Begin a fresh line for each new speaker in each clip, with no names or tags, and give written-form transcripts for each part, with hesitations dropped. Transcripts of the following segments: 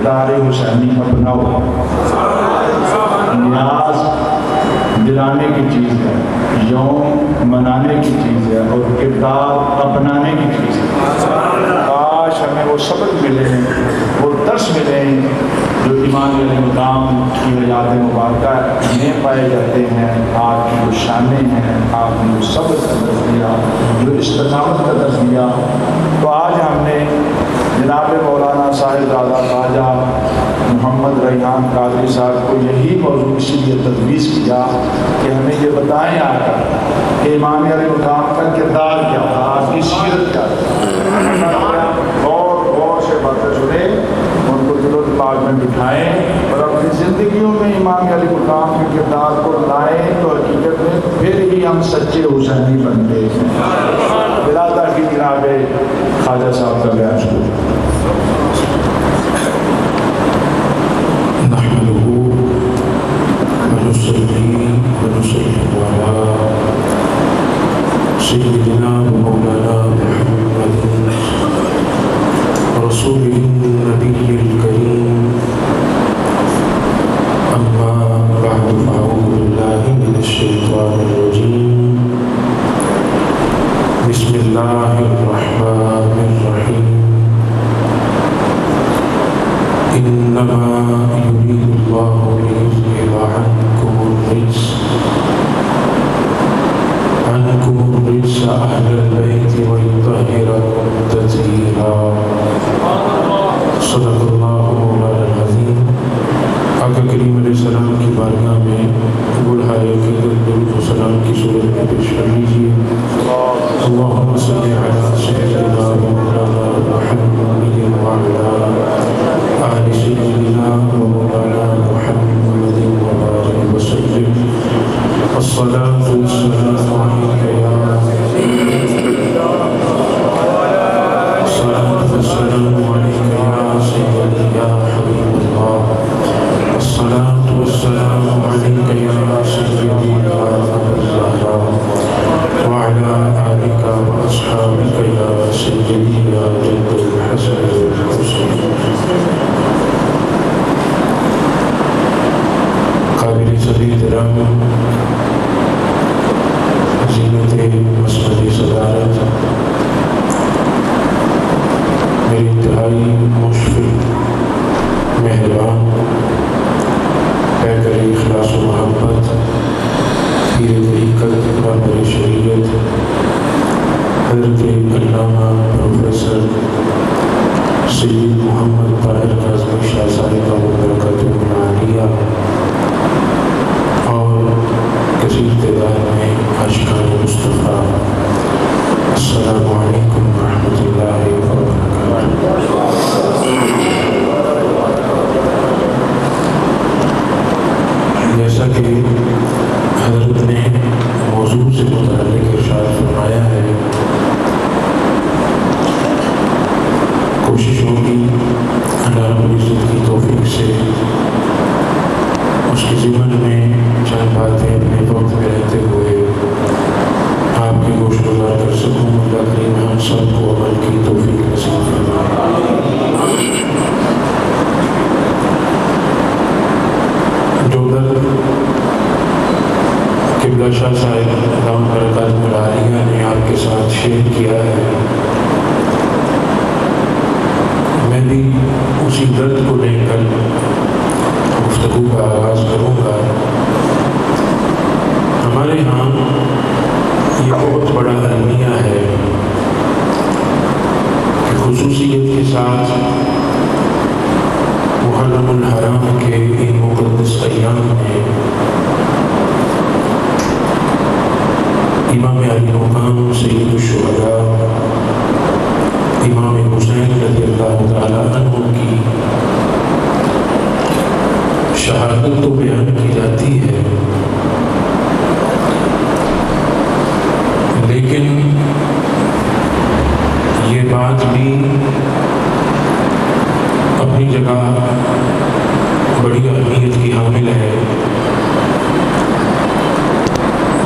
کردار حسینی اپناؤ. نیاز دلانے کی چیز ہے، یوم منانے کی چیز ہے، اور کردار اپنانے کی چیز ہے. کاش ہمیں وہ سبق ملے، وہ درس ملے جو امام علیہ مقام کی حیات مبارکہ میں پائے جاتے ہیں. آپ کی جو شانیں ہیں، آپ نے جو صبر کا درس دیا، جو استقامت کا درس دیا. تو آج ہم نے جناب مولانا صاحب زادہ خواجہ محمد ریحان قادری صاحب کو یہی موضوع اسی لیے تجویز کیا کہ ہمیں یہ بتائیں آ کر کہ امام علیہ مقام کا کردار کیا تھا، آپ کی سیرت کیا تھا. غور سے باتیں سنیں، ان کو دل و دماغ میں بٹھائیں اور اپنی زندگیوں میں امام علیہ مقام کے کردار کو لائیں تو حقیقت میں پھر ہی ہم سچے حسینی بنتے ہیں. بلادہ کی جناب خواجہ صاحب کا بیان شروع.
سيدنا ومولانا محمد رسول النبي الكريم. أما بعد فأعوذ بالله من الشيطان الرجيم. بسم الله الرحمن الرحيم. إنما يريد الله ليذهب عنكم الرجس أهل البيت ويطهركم تطهيرا. صدق اللہ مولانا العظیم. آقا کریم علیہ السلام کی بارگاہ میں بلہائے درود و سلام کی صورت میں پیش کر لیجیے. اللہم صلی علی سیدنا مولانا محمد وعلی آل سیدنا مولانا محمد وبارک وسلم. الصلاة والسلام علیک یا السلام علیک یا سیدی یا حبیب اللہ. الصلاة والسلام علیک یا سیدی یا الزہراء وعلی آلک واصحابک یا سیدی یا جد الحسن والحسین. قابل صدی احترام زینت مسند صدارت میری انتہائی مشفق مہربان پیکر اخلاص و محبت پیر طریقت رہبر شریعت حضرت علامہ پروفیسر سید محمد طاہر کاظمی شاہ صاحب و برکاتہ عالیہ اور کثیر تعداد میں عاشقان مصطفیٰ، السلام علیکم ورحمۃ اللہ وبرکاتہ. جیسا کہ حضرت نے موضوع سے متعلق ارشاد فرمایا ہے، کوشش ہوگی اللہ رب العزت کی توفیق سے اس کے ضمن میں چند باتیں اپنے وقت میں رہتے ہوئے آپ کے گوش گزار کر سکوں. اللہ کریم ہم سب کو عمل کی توفیق نصیب فرمائے. جو درد قبلہ شاہ صاحب دام برکات عالیہ نے آپ کے ساتھ شیئر کیا ہے، میں بھی اسی درد کو لے کر گفتگو کا آغاز کروں گا. ہمارے ہاں یہ بہت بڑا المیہ ہے کہ خصوصیت کے ساتھ محرم الحرام کے ان مقدس ایام میں امام علی مقام سید الشہداء امام حسین رضی اللہ تعالیٰ عنہ کی شہادت تو بیان کی جاتی ہے، لیکن یہ بات بھی اپنی جگہ بڑی اہمیت کی حامل ہے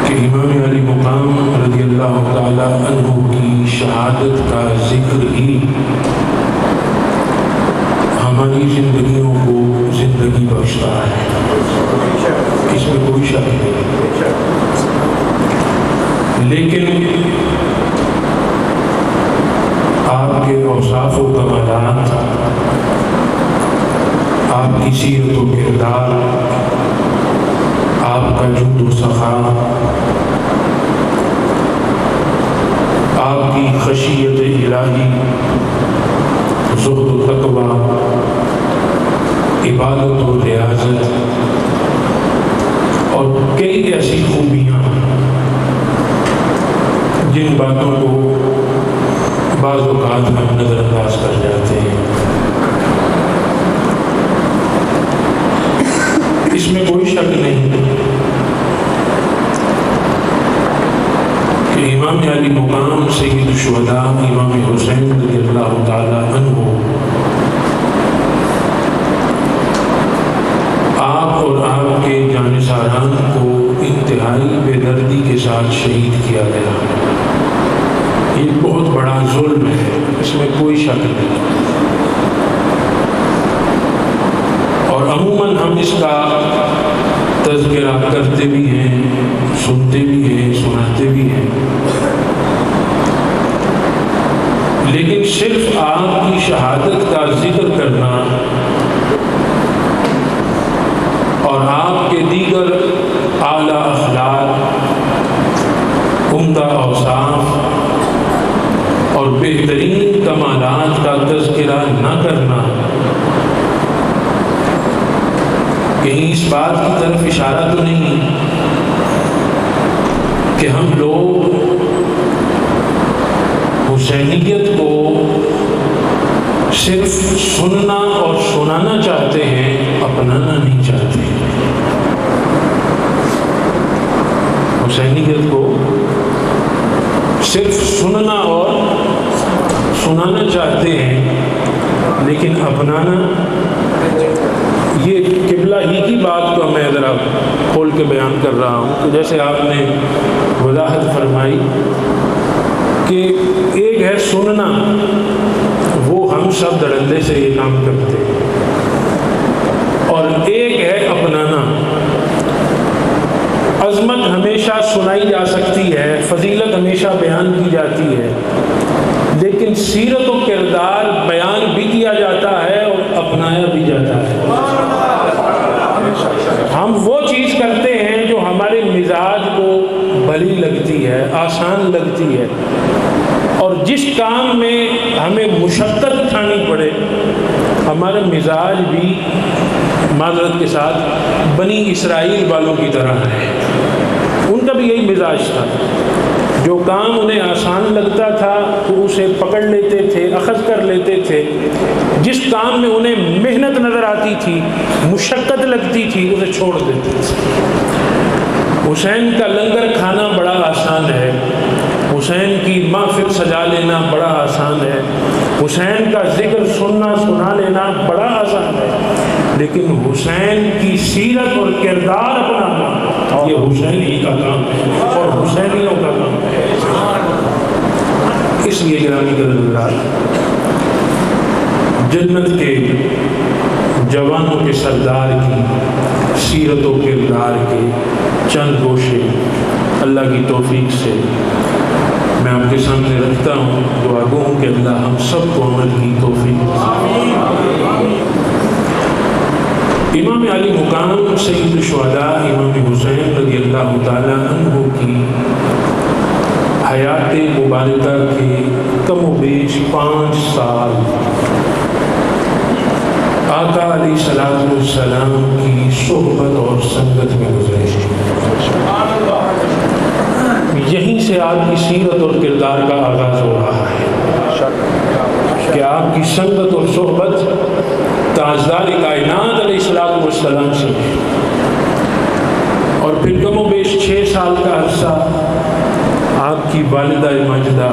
کہ امام علی مقام رضی اللہ تعالیٰ عنہ کی شہادت کا ذکر ہی ہماری زندگیوں کو زندگی بخشتا ہے، اس میں کوئی شک نہیں۔ لیکن آپ کے اوصاف و کمالات، آپ کی سیرت و کردار، آپ کا جود و سخا، آپ کی خشیت الہی، زہد و تقوی، عبادت و ریاضت، اور کئی ایسی خوبیاں جن باتوں کو بعض اوقات ہم نظر انداز کر جاتے ہیں۔ اس میں کوئی شک نہیں کہ امام علی مقام سید الشہداء امام حسین رضی اللہ تعالی عنہ آپ اور آپ کے جانثاران کو انتہائی بے دردی کے ساتھ شہید کیا گیا۔ یہ بہت بڑا ظلم ہے، اس میں کوئی شک نہیں، اور عموماً ہم اس کا تذکرہ کرتے بھی ہیں، سنتے بھی ہیں، سناتے بھی ہیں، لیکن صرف آپ کی شہادت کا ذکر کرنا اور آپ کے دیگر اعلیٰ اخلاق، عمدہ اوصاف اور بہترین کمالات کا تذکرہ نہ کرنا کہیں اس بات کی طرف اشارہ تو نہیں کہ ہم لوگ حسینیت کو صرف سننا اور سنانا چاہتے ہیں، اپنانا نہیں چاہتے۔ حسینیت کو صرف سننا اور سنانا چاہتے ہیں، لیکن اپنانا، یہ قبلہ ہی کی بات کو میں ذرا کھول کے بیان کر رہا ہوں۔ تو جیسے آپ نے وضاحت فرمائی کہ ایک ہے سننا، وہ ہم سب دھڑلے سے یہ کام کرتے ہیں، اور ایک ہے اپنانا۔ عظمت ہمیشہ سنائی جا سکتی ہے، فضیلت ہمیشہ بیان کی جاتی ہے، لیکن سیرت و کردار بیان بھی کیا جاتا ہے اور اپنایا بھی جاتا ہے۔ ہم وہ چیز کرتے ہیں جو ہمارے مزاج کو بھلی لگتی ہے، آسان لگتی ہے، اور جس کام میں ہمیں مشقت اٹھانی پڑے، ہمارا مزاج بھی معذرت کے ساتھ بنی اسرائیل والوں کی طرح ہے۔ ان کا بھی یہی مزاج تھا، جو کام انہیں آسان لگتا تھا تو اسے پکڑ لیتے تھے، اخذ کر لیتے تھے، جس کام میں انہیں محنت نظر آتی تھی، مشقت لگتی تھی، اسے چھوڑ دیتے تھے۔ حسین کا لنگر کھانا بڑا آسان ہے، حسین کی محفل سجا لینا بڑا آسان ہے، حسین کا ذکر سننا سنا لینا بڑا آسان ہے، لیکن حسین کی سیرت اور کردار اپنانا یہ حسین ہی کا کام ہے اور حسینیوں کا کام ہے۔ اس لیے گرامی قدر جنت کے جوانوں کے سردار کی سیرت و کردار کے چند گوشے اللہ کی توفیق سے میں آپ کے سامنے رکھتا ہوں۔ دعا گو ہوں کہ اللہ ہم سب کو عمل کی توفیق دے۔ امام علی مقام سید الشہداء امام حسین رضی اللہ تعالی عنہ کی حیات مبارکہ کے کم و بیش 5 سال آقا علیہ السلام کی صحبت اور سنگت میں گزرے۔ یہیں سے آپ کی سیرت اور کردار کا آغاز ہو رہا ہے کہ آپ کی سنگت اور صحبت تاجدار کائنات علیہ السلام سے، اور پھر کم و بیش 6 سال کا عرصہ آپ کی والدہ ماجدہ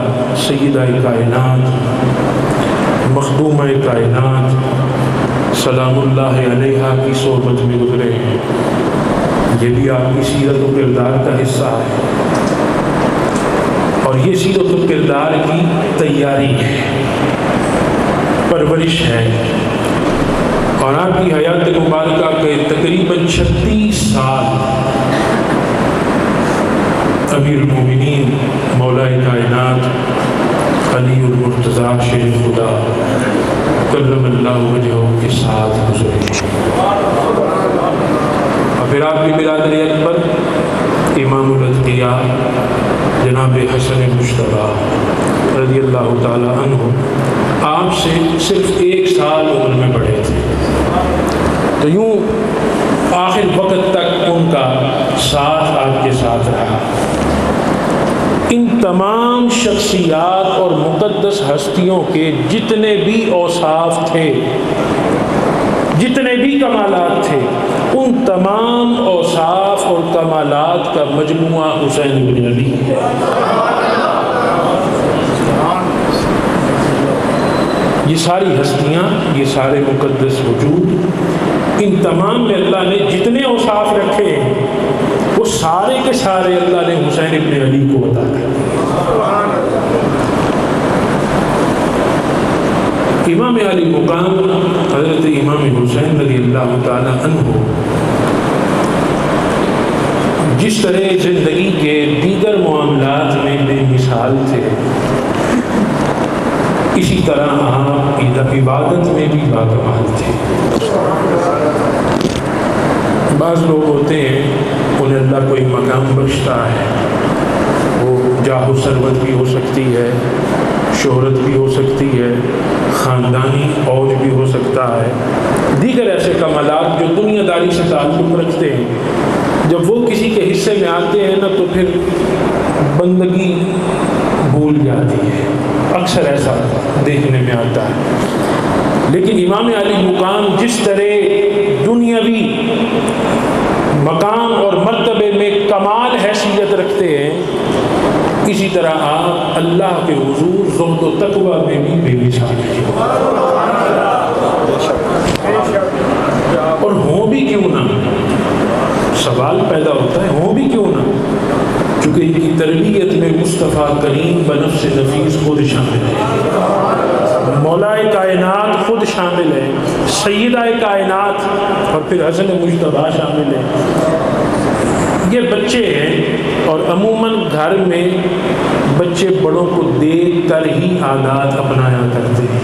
سیدہ کائنات مخدومہ کائنات سلام اللہ علیہا کی صحبت میں گزرے ہیں۔ یہ بھی آپ کی سیرت و کردار کا حصہ ہے، اور یہ سیرت و کردار کی تیاری ہے، پرورش ہے، اور آپ کی حیات مبارکہ کے تقریباً 36 سال امیر المومنین مولائے کائنات علی المرتضیٰ شیر خدا کرم اللہ وجہہ کے ساتھ گزرے. اور پھر آپ کی برادری اکبر امام الاتقیاء جناب حسن مجتبیٰ رضی اللہ تعالی عنہ آپ سے صرف 1 سال عمر میں بڑے تھے. تو یوں آخر وقت تک ان کا ساتھ آپ کے ساتھ رہا. ان تمام شخصیات اور مقدس ہستیوں کے جتنے بھی اوصاف تھے، جتنے بھی کمالات تھے، ان تمام اوصاف اور کمالات کا مجموعہ حسین بن علی ہے. یہ ساری ہستیاں، یہ سارے مقدس وجود، ان تمام میں اللہ نے جتنے اوصاف رکھے ہیں وہ سارے کے سارے اللہ نے حسین ابن علی کو عطا کر دیے. امام علی مقام حضرت امام حسین رضی اللہ تعالی عنہ جس طرح زندگی کے دیگر معاملات میں بے مثال تھے، اسی طرح آپ عبادت میں بھی باکمال تھے. بعض لوگ ہوتے ہیں انہیں اللہ کوئی مقام بخشتا ہے، وہ جاہ و ثروت بھی ہو سکتی ہے، شہرت بھی ہو سکتی ہے، خاندانی اوج بھی ہو سکتا ہے، دیگر ایسے کمالات جو دنیا داری سے تعلق رکھتے ہیں. جب وہ کسی کے حصے میں آتے ہیں نا تو پھر بندگی بھول جاتی ہے. اکثر ایسا دیکھنے میں آتا ہے. لیکن امام علی مقام جس طرح دنیاوی مقام اور مرتبے میں کمال حیثیت رکھتے ہیں، اسی طرح آپ اللہ کے حضور زہد و تقوی میں بھی بے مثال ہیں. اور ہوں بھی کیوں نہ، سوال پیدا ہوتا ہے ہوں بھی کیوں نہ، چونکہ ان کی تربیت میں مصطفیٰ کریم بنفس نفیس خود شامل ہے، مولائے کائنات خود شامل ہے، سیدہ کائنات اور پھر حسن مجتبیٰ شامل ہے. یہ بچے ہیں اور عموماً گھر میں بچے بڑوں کو دیکھ کر ہی عادات اپنایا کرتے ہیں.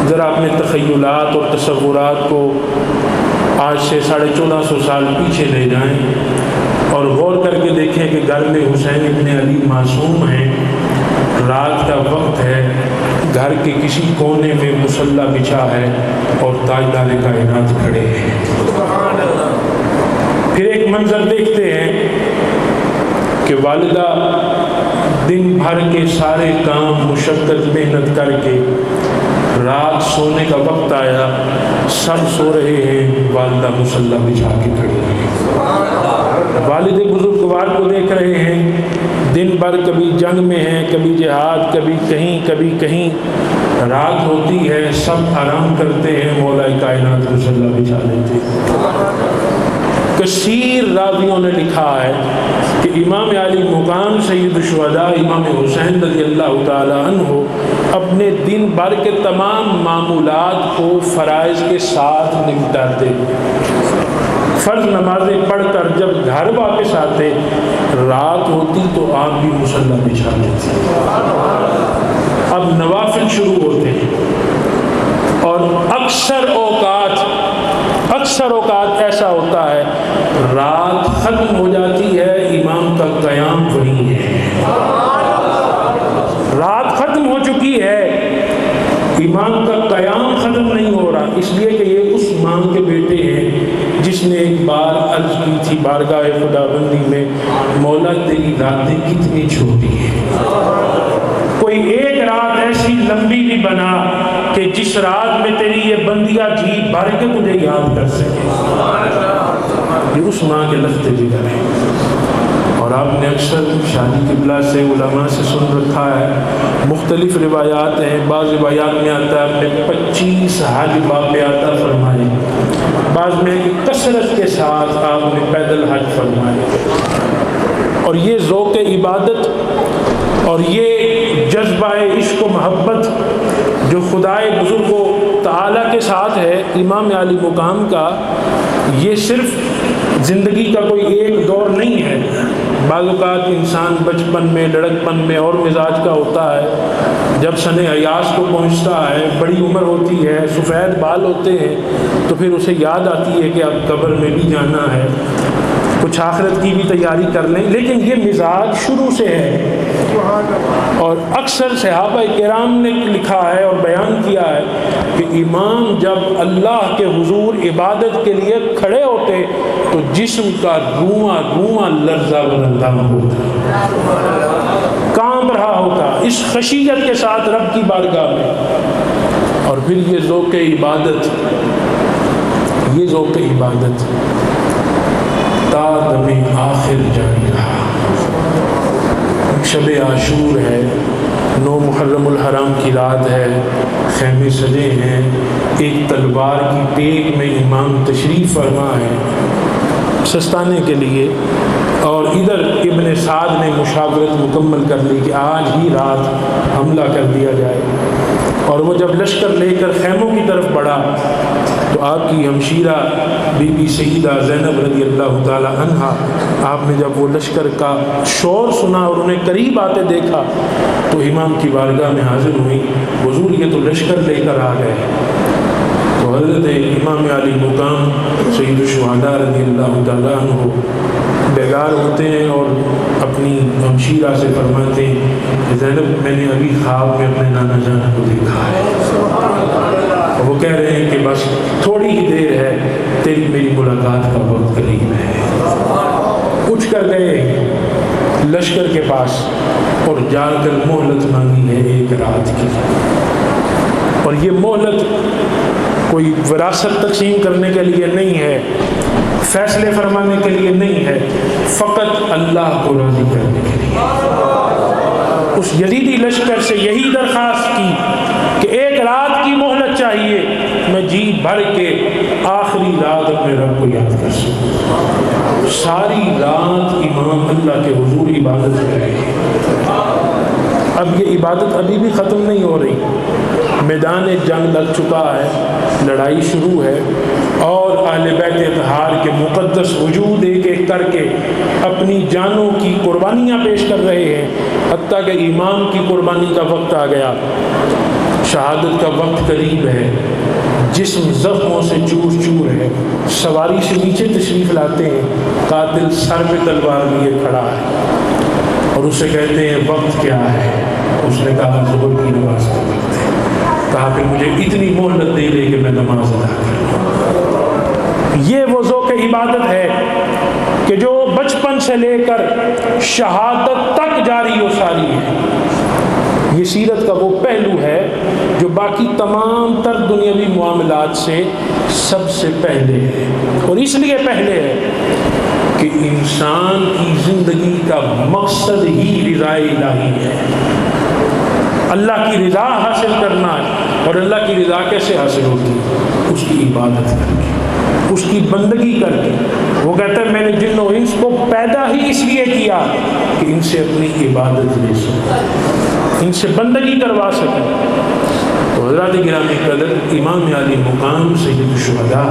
ذرا اپنے تخیلات اور تصورات کو آج سے 1450 سال پیچھے لے جائیں اور غور کر کے دیکھیں کہ گھر میں حسین ابن علی معصوم ہیں، رات کا وقت ہے، گھر کے کسی کونے میں مصلی بچھا ہے اور تاجدار کائنات کھڑے ہیں. پھر ایک منظر دیکھتے ہیں کہ والدہ دن بھر کے سارے کام مشقت محنت کر کے رات سونے کا وقت آیا، سب سو رہے ہیں، والدہ مصلی بچھا کے کھڑی ہے. والد بزرگوار کو دیکھ رہے ہیں، دن بھر کبھی جنگ میں ہیں، کبھی جہاد، کبھی کہیں رات ہوتی ہے، سب آرام کرتے ہیں، مولا کائنات مصلی بچھا لیتے ہیں. کثیر راویوں نے لکھا ہے کہ امام علی مقام سید الشہداء امام حسین رضی اللہ تعالی عنہ اپنے دن بھر کے تمام معمولات کو فرائض کے ساتھ نمٹاتے. فرض نمازیں پڑھ کر جب گھر واپس آتے، رات ہوتی تو آپ بھی مصلی بچھا لیتے. اب نوافل شروع ہوتے ہیں اور اکثر اوقات ایسا ہوتا ہے رات ختم ہو جاتی ہے، امام کا قیام وہی ہے. رات ختم ہو چکی ہے، امام کا قیام ختم نہیں ہو رہا، اس لیے کہ یہ اس ماں کے بیٹے ہیں جس نے ایک بار عرض کی تھی بارگاہ خداوندی میں، مولا تیری راتیں کتنی چھوٹی ہیں، کوئی ایک رات ایسی لمبی بھی بنا کہ جس رات میں تیری یہ بندیاں جی بھر کے تجھے یاد کر سکے. یہ اس ماں کے لفظ جگر ہیں. اور آپ نے اکثر شادی قبلہ سے علماء سے سن رکھا ہے، مختلف روایات ہیں، بعض روایات میں آتا ہے اپنے 25 حج باپ عطا فرمائے، بعض میں کثرت کے ساتھ آپ نے پیدل حج فرمائے. اور یہ ذوق اور یہ جذبہ عشق و محبت جو خدائے بزرگ و اعلیٰ کے ساتھ ہے امام عالی مقام کا، یہ صرف زندگی کا کوئی ایک دور نہیں ہے۔ بعض اوقات انسان بچپن میں، لڑکپن میں اور مزاج کا ہوتا ہے، جب سن ایاس کو پہنچتا ہے، بڑی عمر ہوتی ہے، سفید بال ہوتے ہیں، تو پھر اسے یاد آتی ہے کہ اب قبر میں بھی جانا ہے، کچھ آخرت کی بھی تیاری کر لیں، لیکن یہ مزاج شروع سے ہے۔ اور اکثر صحابہ کرام نے لکھا ہے اور بیان کیا ہے کہ امام جب اللہ کے حضور عبادت کے لیے کھڑے ہوتے تو جسم کا رواں رواں لرزہ بدلتا ہوتا، کانپ رہا ہوتا اس خشیت کے ساتھ رب کی بارگاہ میں۔ اور پھر یہ ذوق عبادت تا دم آخر جاری رہا۔ شب عاشور ہے، 9 محرم الحرام کی رات ہے، خیمے سجے ہیں، ایک تلوار کی ٹیک میں امام تشریف فرما ہے سستانے کے لیے، اور ادھر ابن سعد نے مشاورت مکمل کر لی کہ آج ہی رات حملہ کر دیا جائے۔ اور وہ جب لشکر لے کر خیموں کی طرف بڑھا تو آپ کی ہمشیرہ بی بی سیدہ زینب رضی اللہ تعالی عنہا، آپ نے جب وہ لشکر کا شور سنا اور انہیں قریب آتے دیکھا تو امام کی بارگاہ میں حاضر ہوئی، حضور یہ تو لشکر لے کر آ گئے۔ تو حضرت امام علی مقام سید الشہداء رضی اللہ تعالی عنہ بیدار ہوتے ہیں اور اپنی ہمشیرہ سے فرماتے ہیں کہ زینب میں نے ابھی خواب میں اپنے نانا جان کو دیکھا ہے، وہ کہہ رہے ہیں کہ بس تھوڑی ہی دیر ہے، تیری میری ملاقات کا وقت قریب ہے۔ اٹھ کر گئے لشکر کے پاس اور جا کر مہلت مانگی ہے 1 رات کی، اور یہ مہلت کوئی وراثت تقسیم کرنے کے لیے نہیں ہے، فیصلے فرمانے کے لیے نہیں ہے، فقط اللہ کو راضی کرنے کے لیے۔ اس یزیدی لشکر سے یہی درخواست کی کہ 1 رات کی مہلت چاہیے، میں جی بھر کے آخری رات اپنے رب کو یاد کر سکوں۔ ساری رات امام اللہ کے حضور عبادت کر رہے ہیں۔ اب یہ عبادت ابھی بھی ختم نہیں ہو رہی، میدان جنگ لگ چکا ہے، لڑائی شروع ہے، اور اہل بیت اطہار کے مقدس وجود ایک ایک کر کے اپنی جانوں کی قربانیاں پیش کر رہے ہیں، حتیٰ کہ امام کی قربانی کا وقت آ گیا، شہادت کا وقت قریب ہے، جسم زخموں سے چور چور ہے، سواری سے نیچے تشریف لاتے ہیں، قاتل سر پہ تلوار لیے کھڑا ہے اور اسے کہتے ہیں وقت کیا ہے؟ اس نے کہا ظہر کی نماز کا وقت ہے۔ کہا پھر مجھے اتنی مہلت دے دے کہ میں نماز ادا کروں۔ یہ وہ ذوق عبادت ہے کہ جو بچپن سے لے کر شہادت تک جاری و ساری ہے۔ یہ سیرت کا وہ پہلو ہے جو باقی تمام تر دنیاوی معاملات سے سب سے پہلے ہے، اور اس لیے پہلے ہے کہ انسان کی زندگی کا مقصد ہی رضا الہی ہے، اللہ کی رضا حاصل کرنا ہے۔ اور اللہ کی رضا کیسے حاصل ہوتی ہے؟ اس کی عبادت کر کے، اس کی بندگی کر کے۔ وہ کہتا ہے میں نے جن و انس کو پیدا ہی اس لیے کیا کہ ان سے اپنی عبادت لے سکوں، ان سے بندگی کروا سکوں۔ تو حضرات گرامی قدر، امام علی مقام سید الشہداء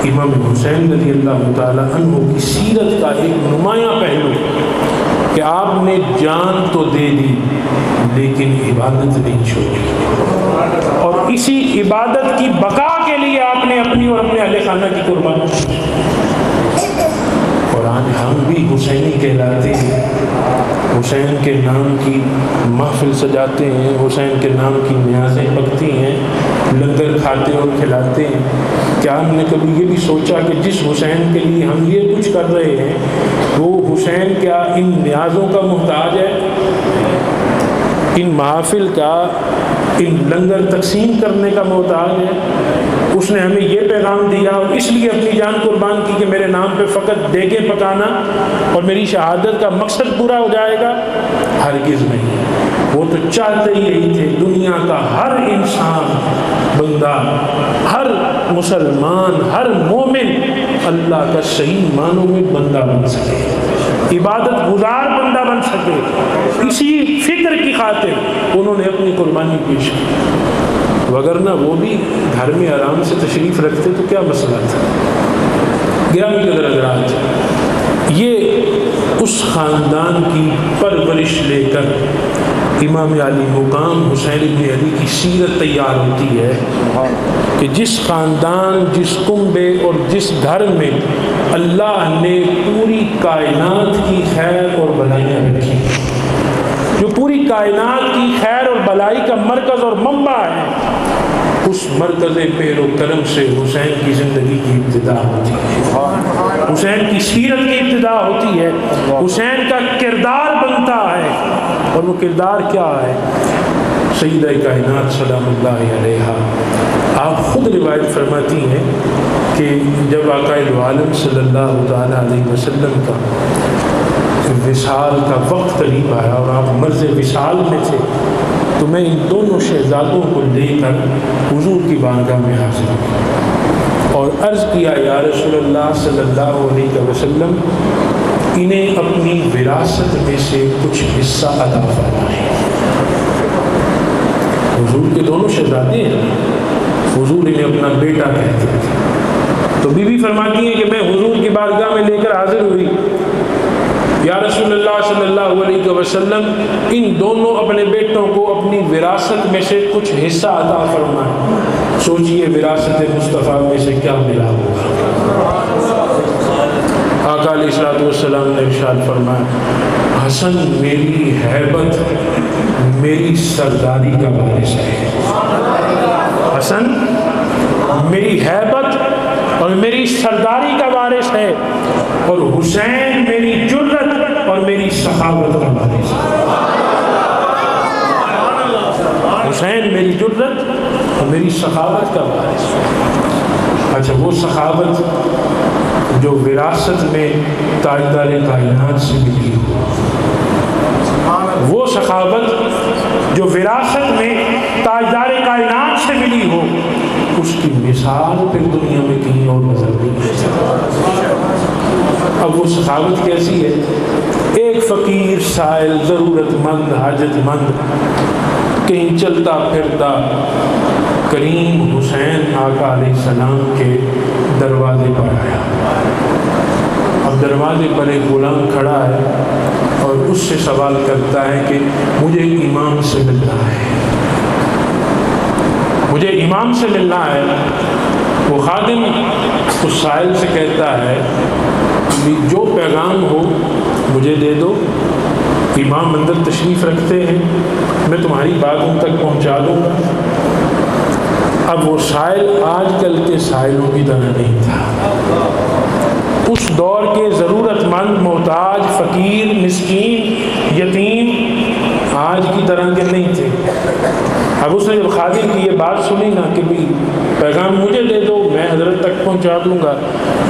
امام حسین رضی اللہ تعالی عنہ کی سیرت کا ایک نمایاں پہلو کہ آپ نے جان تو دے دی لیکن عبادت نہیں چھوڑی، اور اسی عبادت کی بقا کے لیے آپ نے اپنی اور اپنے اہل خانہ کی قربانی کی۔ اور آج ہم بھی حسینی کہلاتے ہیں، حسین کے نام کی محفل سجاتے ہیں، حسین کے نام کی نیازیں پکتی ہیں، لنگر کھاتے اور کھلاتے ہیں۔ کیا ہم نے کبھی یہ بھی سوچا کہ جس حسین کے لیے ہم یہ کچھ کر رہے ہیں وہ حسین کیا ان نیازوں کا محتاج ہے؟ ان محافل کا، ان لنگر تقسیم کرنے کا محتاج ہے؟ اس نے ہمیں یہ پیغام دیا اور اس لیے اپنی جان قربان کی کہ میرے نام پہ فقط دیگیں پکانا اور میری شہادت کا مقصد پورا ہو جائے گا؟ ہرگز نہیں۔ وہ تو چاہتے ہی یہی تھے دنیا کا ہر انسان، بندہ، ہر مسلمان، ہر مومن اللہ کا صحیح معنوں میں بندہ بن سکے، عبادت گزار بندہ بن سکے۔ اسی فکر کی خاطر انہوں نے اپنی قربانی پیش کی۔ وگرنہ وہ بھی گھر میں آرام سے تشریف رکھتے تو کیا مسئلہ تھا۔ گرامی قدر حضرات، یہ اس خاندان کی پرورش لے کر امام علی مقام حسین بن علی کی سیرت تیار ہوتی ہے کہ جس خاندان، جس کنبے اور جس گھر میں اللہ نے پوری کائنات کی خیر اور بلائیاں رکھی، جو پوری کائنات کی خیر اور بلائی کا مرکز اور منبع ہے، اس مرکز پیر و کرم سے حسین کی زندگی کی ابتدا ہوتی ہے، حسین کی سیرت کی ابتدا ہوتی ہے، حسین کا کردار بنتا ہے۔ اور وہ کردار کیا ہے؟ سیدہ کائنات سلام اللہ علیہا آپ خود روایت فرماتی ہیں کہ جب آقا عالم صلی اللہ تعالیٰ علیہ وسلم کا وصال کا وقت قریب آیا اور آپ مرض وصال میں تھے، تو میں ان دونوں شہزادوں کو لے کر حضور کی بارگاہ میں حاضر ہوں اور عرض کیا یا رسول اللہ صلی اللہ علیہ وسلم، انہیں اپنی وراثت میں سے کچھ حصہ عطا فرمائیں۔ حضور کے دونوں شہزادے ہیں، حضور انہیں اپنا بیٹا کہتے تھے، تو بی بی فرماتی ہیں کہ میں حضور کی بارگاہ میں لے کر حاضر ہوئی، یا رسول اللہ صلی اللہ علیہ وسلم، ان دونوں اپنے بیٹوں کو اپنی وراثت میں سے کچھ حصہ عطا فرمائیں۔ سوچئے وراثت مصطفیٰ میں سے کیا ملا ہوگا۔ آقا علیہ الصلوۃ والسلام نے ارشاد فرمایا، حسن میری ہیبت، میری سرداری کا وارث ہے۔ حسن میری ہیبت اور میری سرداری کا وارث ہے، اور حسین میری جرت اور میری سخاوت کا وارث ہے۔ حسین میری جرت اور میری سخاوت کا وارث ہے۔ اچھا، وہ سخاوت جو وراثت میں تاجدار کائنات سے ملی ہو، وہ سخاوت جو وراثت میں تاجدار کائنات سے ملی ہو، اس کی مثال پھر دنیا میں کہیں اور نظر نہیں۔ اب وہ سخاوت کیسی ہے؟ ایک فقیر، سائل، ضرورت مند، حاجت مند کہیں چلتا پھرتا کریم حسین آقا علیہ السلام کے دروازے پر آیا۔ اب دروازے پر ایک غلام کھڑا ہے اور اس سے سوال کرتا ہے کہ مجھے امام سے ملنا ہے، مجھے امام سے ملنا ہے۔ وہ خادم اس سائل سے کہتا ہے کہ جو پیغام ہو مجھے دے دو، امام اندر تشریف رکھتے ہیں، میں تمہاری بات ان تک پہنچا دوں گا۔ اب وہ سائل آج کل کے سائلوں کی طرح نہیں تھا، اس دور کے ضرورت مند، محتاج، فقیر، مسکین، یتیم آج کی طرح کے نہیں تھے۔ اب اس نے جب خادم کی یہ بات سنی نا کہ بھی پیغام مجھے دے دو، میں حضرت تک پہنچا دوں گا،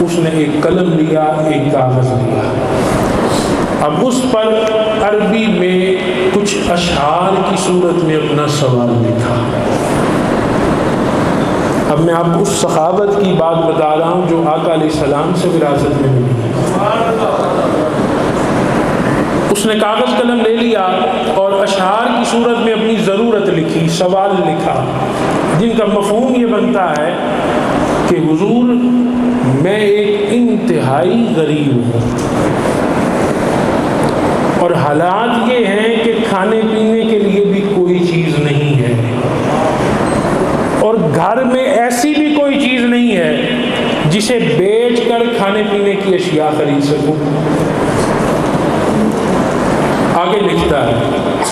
اس نے ایک قلم لیا، ایک کاغذ لیا، اب اس پر عربی میں کچھ اشعار کی صورت میں اپنا سوال لکھا۔ اب میں آپ کو اس سخاوت کی بات بتا رہا ہوں جو آقا علیہ السلام سے وراثت میں ملی۔ اس نے کاغذ قلم لے لیا اور اشعار کی صورت میں اپنی ضرورت لکھی، سوال لکھا، جن کا مفہوم یہ بنتا ہے کہ حضور میں ایک انتہائی غریب ہوں اور حالات یہ ہیں کہ کھانے پینے کے لیے بھی کوئی چیز نہیں ہے اور گھر میں ایسی بھی کوئی چیز نہیں ہے جسے بیچ کر کھانے پینے کی اشیاء خرید سکوں۔ آگے لکھتا ہے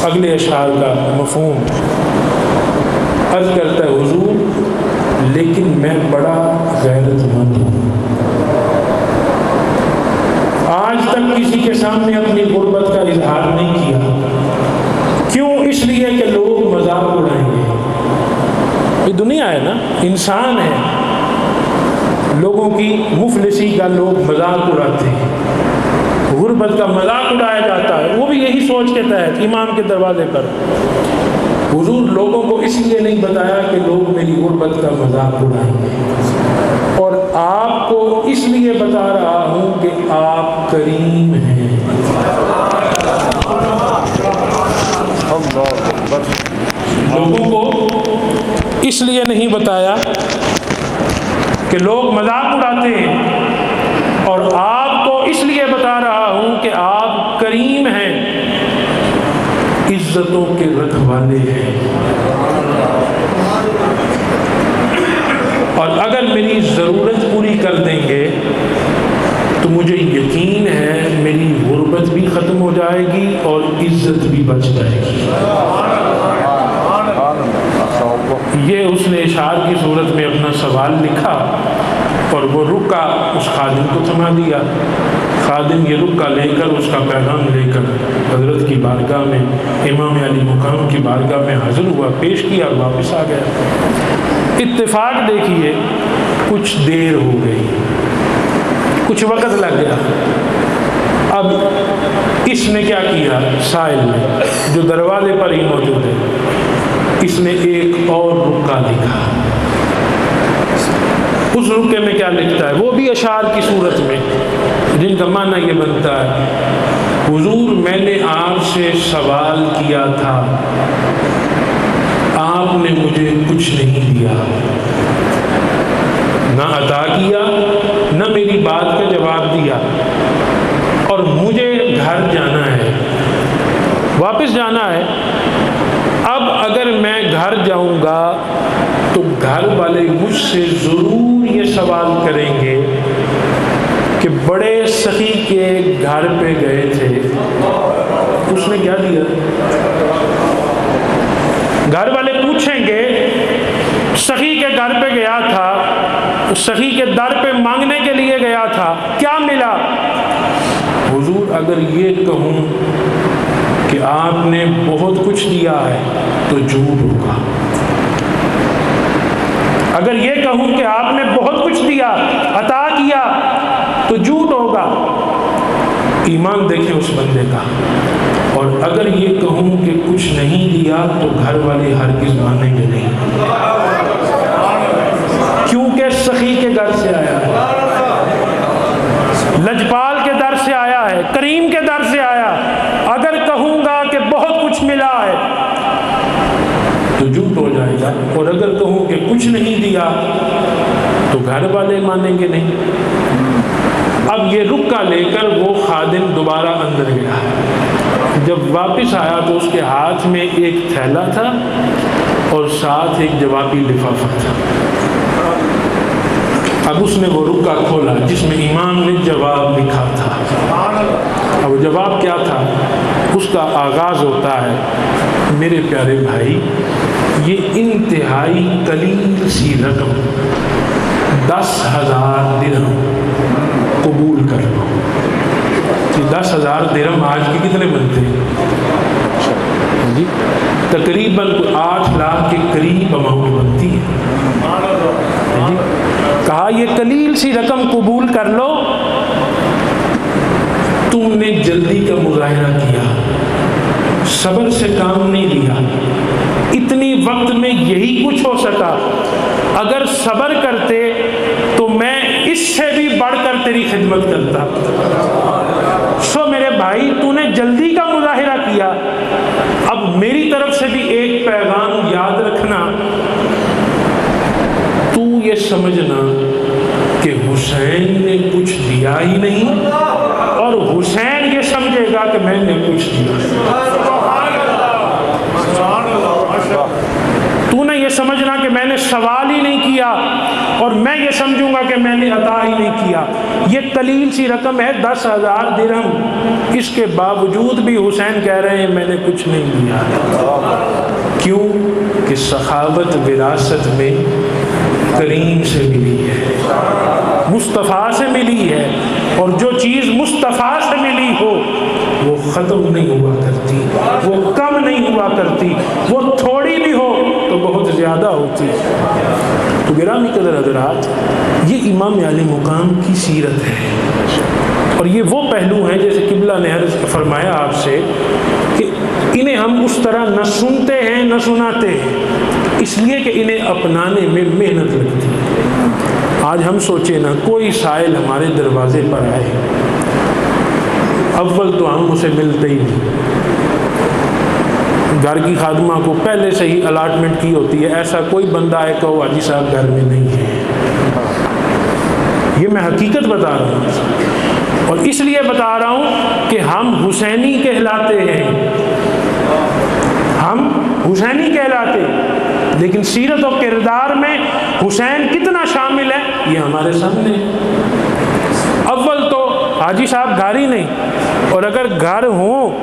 اگلے اشعار کا مفہوم، عرض کرتا ہے حضور لیکن میں بڑا غیرت مند ہوں، آج تک کسی کے سامنے اپنی غربت کا اظہار نہیں کیا۔ کیوں؟ اس لیے کہ لوگ مذاق اڑائیں گے۔ یہ دنیا ہے نا، انسان ہے، لوگوں کی مفلسی کا لوگ مذاق اڑاتے ہیں، غربت کا مذاق اڑایا جاتا ہے۔ وہ بھی یہی سوچ کے تحت امام کے دروازے پر حضور لوگوں کو اس لیے نہیں بتایا کہ لوگ میری غربت کا مذاق اڑائیں گے، اور آپ کو اس لیے بتا رہا ہوں کہ آپ کریم ہیں۔ لوگوں کو اس اس لیے نہیں بتایا کہ لوگ مذاق اڑاتے ہیں، اور آپ کو اس لیے بتا رہا ہوں کہ آپ کریم ہیں، عزتوں کے رکھوالے ہیں، اور اگر میری ضرورت پوری کر دیں گے تو مجھے یقین ہے میری غربت بھی ختم ہو جائے گی اور عزت بھی بچ جائے گی۔ یہ اس نے اشعار کی صورت میں اپنا سوال لکھا اور وہ رکا اس خادم کو تھما دیا۔ خادم یہ رکا لے کر، اس کا پیغام لے کر حضرت کی بارگاہ میں، امام علی مقام کی بارگاہ میں حاضر ہوا، پیش کیا اور واپس آ گیا۔ اتفاق دیکھیے، کچھ دیر ہو گئی، کچھ وقت لگ گیا۔ اب اس نے کیا کیا؟ سائل نے، جو دروازے پر ہی موجود ہے، اس نے ایک اور رکا لکھا۔ اس رکے میں کیا لکھتا ہے؟ وہ بھی اشعار کی صورت میں، جن کا معنی یہ بنتا ہے: حضور، میں نے آپ سے سوال کیا تھا، آپ نے مجھے کچھ نہیں دیا، نہ عطا کیا، نہ میری بات کا جواب دیا، اور مجھے گھر جانا ہے، واپس جانا ہے۔ اب اگر میں گھر جاؤں گا تو گھر والے مجھ سے ضرور یہ سوال کریں گے کہ بڑے سخی کے گھر پہ گئے تھے، اس نے کیا دیا؟ گھر والے پوچھیں گے، سخی کے گھر پہ گیا تھا، سخی کے در پہ مانگنے کے لیے گیا تھا، کیا ملا؟ حضور، اگر یہ کہوں کہ آپ نے بہت کچھ دیا ہے تو جھوٹ ہوگا۔ اگر یہ کہوں کہ آپ نے بہت کچھ دیا، عطا کیا، تو جھوٹ ہوگا۔ ایمان دیکھیں اس بندے کا۔ اور اگر یہ کہوں کہ کچھ نہیں دیا تو گھر والے ہرگز مانیں گے نہیں، کیونکہ سخی کے گھر سے آیا ہے، لجپال کے در سے آیا ہے، کریم کے در سے آیا۔ اگر کہوں گا کہ بہت کچھ ملا ہے تو جھوٹ ہو جائے گا، اور اگر کہوں کہ کچھ نہیں دیا تو گھر والے مانیں گے نہیں۔ اب یہ رکا لے کر وہ خادم دوبارہ اندر گیا۔ جب واپس آیا تو اس کے ہاتھ میں ایک تھیلا تھا اور ساتھ ایک جوابی لفافہ تھا۔ اب اس نے وہ رکا کھولا جس میں امام نے جواب لکھا تھا۔ اب جواب کیا تھا؟ اس کا آغاز ہوتا ہے: میرے پیارے بھائی، یہ انتہائی قلیل سی رقم 10,000 درہم قبول کر لو۔ 10,000 درہم آج کے کتنے بنتے ہیں؟ جی تقریباً 8 لاکھ کے قریب اماؤنٹ بنتی ہے۔ جی کہا یہ قلیل سی رقم قبول کر لو، تم نے جلدی کا مظاہرہ کیا، صبر سے کام نہیں لیا، اتنی وقت میں یہی کچھ ہو سکا، اگر صبر کرتے تو میں اس سے بھی بڑھ کر تیری خدمت کرتا۔ سو میرے بھائی، تو نے جلدی کا مظاہرہ کیا، اب میری طرف سے بھی ایک پیغام یاد رکھنا، تو یہ سمجھنا کہ حسین نے کچھ دیا ہی نہیں، اور حسین یہ سمجھے گا کہ میں نے کچھ دیا۔ تو نے یہ سمجھنا کہ میں نے سوال ہی نہیں کیا، اور میں یہ سمجھوں گا کہ میں نے عطا ہی نہیں کیا۔ یہ قلیل سی رقم ہے 10,000 درہم، اس کے باوجود بھی حسین کہہ رہے ہیں میں نے کچھ نہیں دیا۔ کیوں؟ کہ سخاوت وراثت میں کریم سے ملی ہے، مصطفیٰ سے ملی ہے، اور جو چیز مصطفیٰ سے ملی ہو وہ ختم نہیں ہوا کرتی، وہ کم نہیں ہوا کرتی، وہ تھوڑی بھی ہو تو بہت زیادہ ہوتی ہے۔ تو گرامی قدر حضرات، یہ امام علی مقام کی سیرت ہے، اور یہ وہ پہلو ہیں جیسے قبلہ نے عرض فرمایا آپ سے کہ انہیں ہم اس طرح نہ سنتے ہیں نہ سناتے ہیں، اس لیے کہ انہیں اپنانے میں محنت لگتی ہے۔ آج ہم سوچیں نا، کوئی سائل ہمارے دروازے پر آئے، اول تو ہم اسے ملتے ہی نہیں، گھر کی خادمہ کو پہلے سے ہی الاٹمنٹ کی ہوتی ہے، ایسا کوئی بندہ ہے کہ وہ حاجی صاحب گھر میں نہیں ہے. یہ میں حقیقت بتا رہا ہوں، اور اس لیے بتا رہا ہوں کہ ہم حسینی کہلاتے ہیں، ہم حسینی کہلاتے ہیں، لیکن سیرت و کردار میں حسین کتنا شامل ہے یہ ہمارے سامنے. اول تو حاجی صاحب گھر ہی نہیں، اور اگر گھر ہوں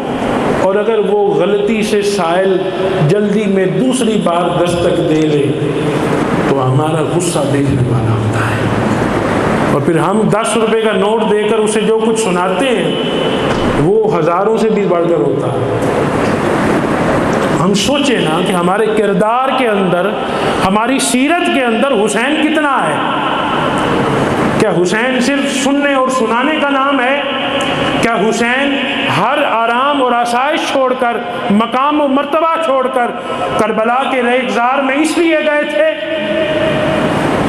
اور اگر وہ غلطی سے سائل جلدی میں دوسری بار دستک دے لے تو ہمارا غصہ دیکھنے والا ہوتا ہے، اور پھر ہم 10 روپے کا نوٹ دے کر اسے جو کچھ سناتے ہیں وہ ہزاروں سے بھی بڑھ کر ہوتا ہے. ہم سوچیں نا کہ ہمارے کردار کے اندر، ہماری سیرت کے اندر حسین کتنا ہے. کیا حسین صرف سننے اور سنانے کا نام ہے؟ کیا حسین ہر آرام اور آسائش چھوڑ کر، مقام و مرتبہ چھوڑ کر کربلا کے ریگزار میں اس لیے گئے تھے